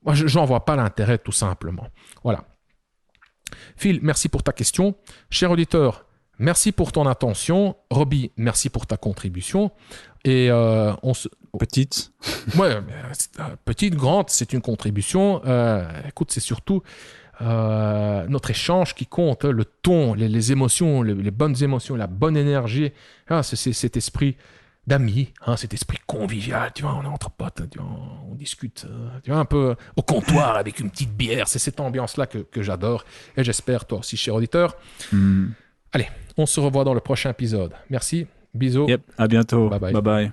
Moi, j'en vois pas l'intérêt, tout simplement. Voilà. Phil, merci pour ta question. Cher auditeur, merci pour ton attention. Robbie, merci pour ta contribution. Et Petite. Ouais, petite, grande, c'est une contribution. Écoute, c'est surtout notre échange qui compte, le ton, les émotions, les bonnes émotions, la bonne énergie. C'est cet esprit d'amis, cet esprit convivial. Tu vois, on est entre potes, tu vois, on discute, tu vois, un peu au comptoir avec une petite bière. C'est cette ambiance-là que j'adore. Et j'espère, toi aussi, cher auditeur. Allez, on se revoit dans le prochain épisode. Merci, bisous. Yep, à bientôt. Bye bye. Bye bye.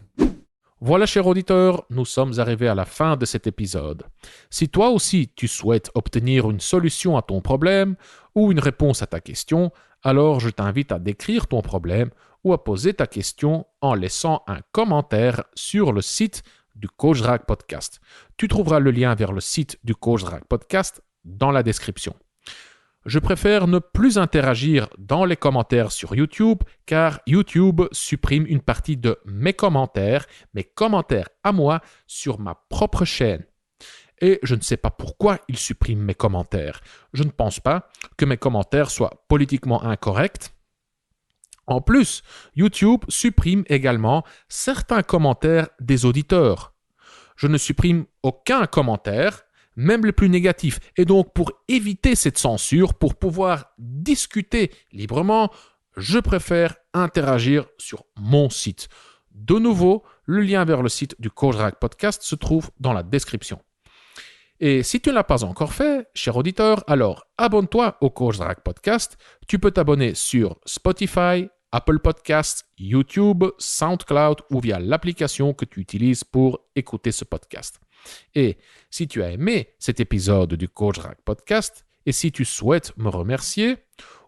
Voilà, cher auditeur, nous sommes arrivés à la fin de cet épisode. Si toi aussi tu souhaites obtenir une solution à ton problème ou une réponse à ta question, alors je t'invite à décrire ton problème ou à poser ta question en laissant un commentaire sur le site du Coach Drac Podcast. Tu trouveras le lien vers le site du Coach Drac Podcast dans la description. Je préfère ne plus interagir dans les commentaires sur YouTube car YouTube supprime une partie de mes commentaires à moi sur ma propre chaîne. Et je ne sais pas pourquoi il supprime mes commentaires. Je ne pense pas que mes commentaires soient politiquement incorrects. En plus, YouTube supprime également certains commentaires des auditeurs. Je ne supprime aucun commentaire, même les plus négatifs. Et donc, pour éviter cette censure, pour pouvoir discuter librement, je préfère interagir sur mon site. De nouveau, le lien vers le site du Coach Drac Podcast se trouve dans la description. Et si tu ne l'as pas encore fait, cher auditeur, alors abonne-toi au Coach Drac Podcast. Tu peux t'abonner sur Spotify, Apple Podcasts, YouTube, SoundCloud ou via l'application que tu utilises pour écouter ce podcast. Et si tu as aimé cet épisode du Coach Drac Podcast et si tu souhaites me remercier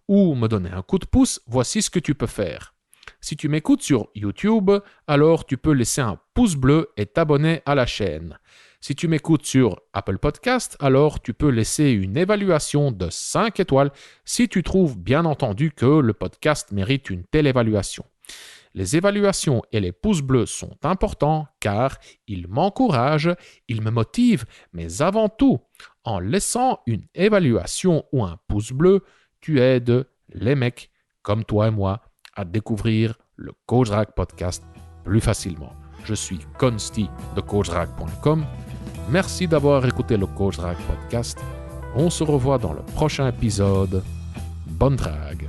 ou me donner un coup de pouce, voici ce que tu peux faire. Si tu m'écoutes sur YouTube, alors tu peux laisser un pouce bleu et t'abonner à la chaîne. Si tu m'écoutes sur Apple Podcast, alors tu peux laisser une évaluation de 5 étoiles si tu trouves bien entendu que le podcast mérite une telle évaluation. Les évaluations et les pouces bleus sont importants car ils m'encouragent, ils me motivent, mais avant tout, en laissant une évaluation ou un pouce bleu, tu aides les mecs comme toi et moi à découvrir le Coach Drac Podcast plus facilement. Je suis Consti de CoachDrac.com. Merci d'avoir écouté le Coach Drac Podcast. On se revoit dans le prochain épisode. Bonne drague!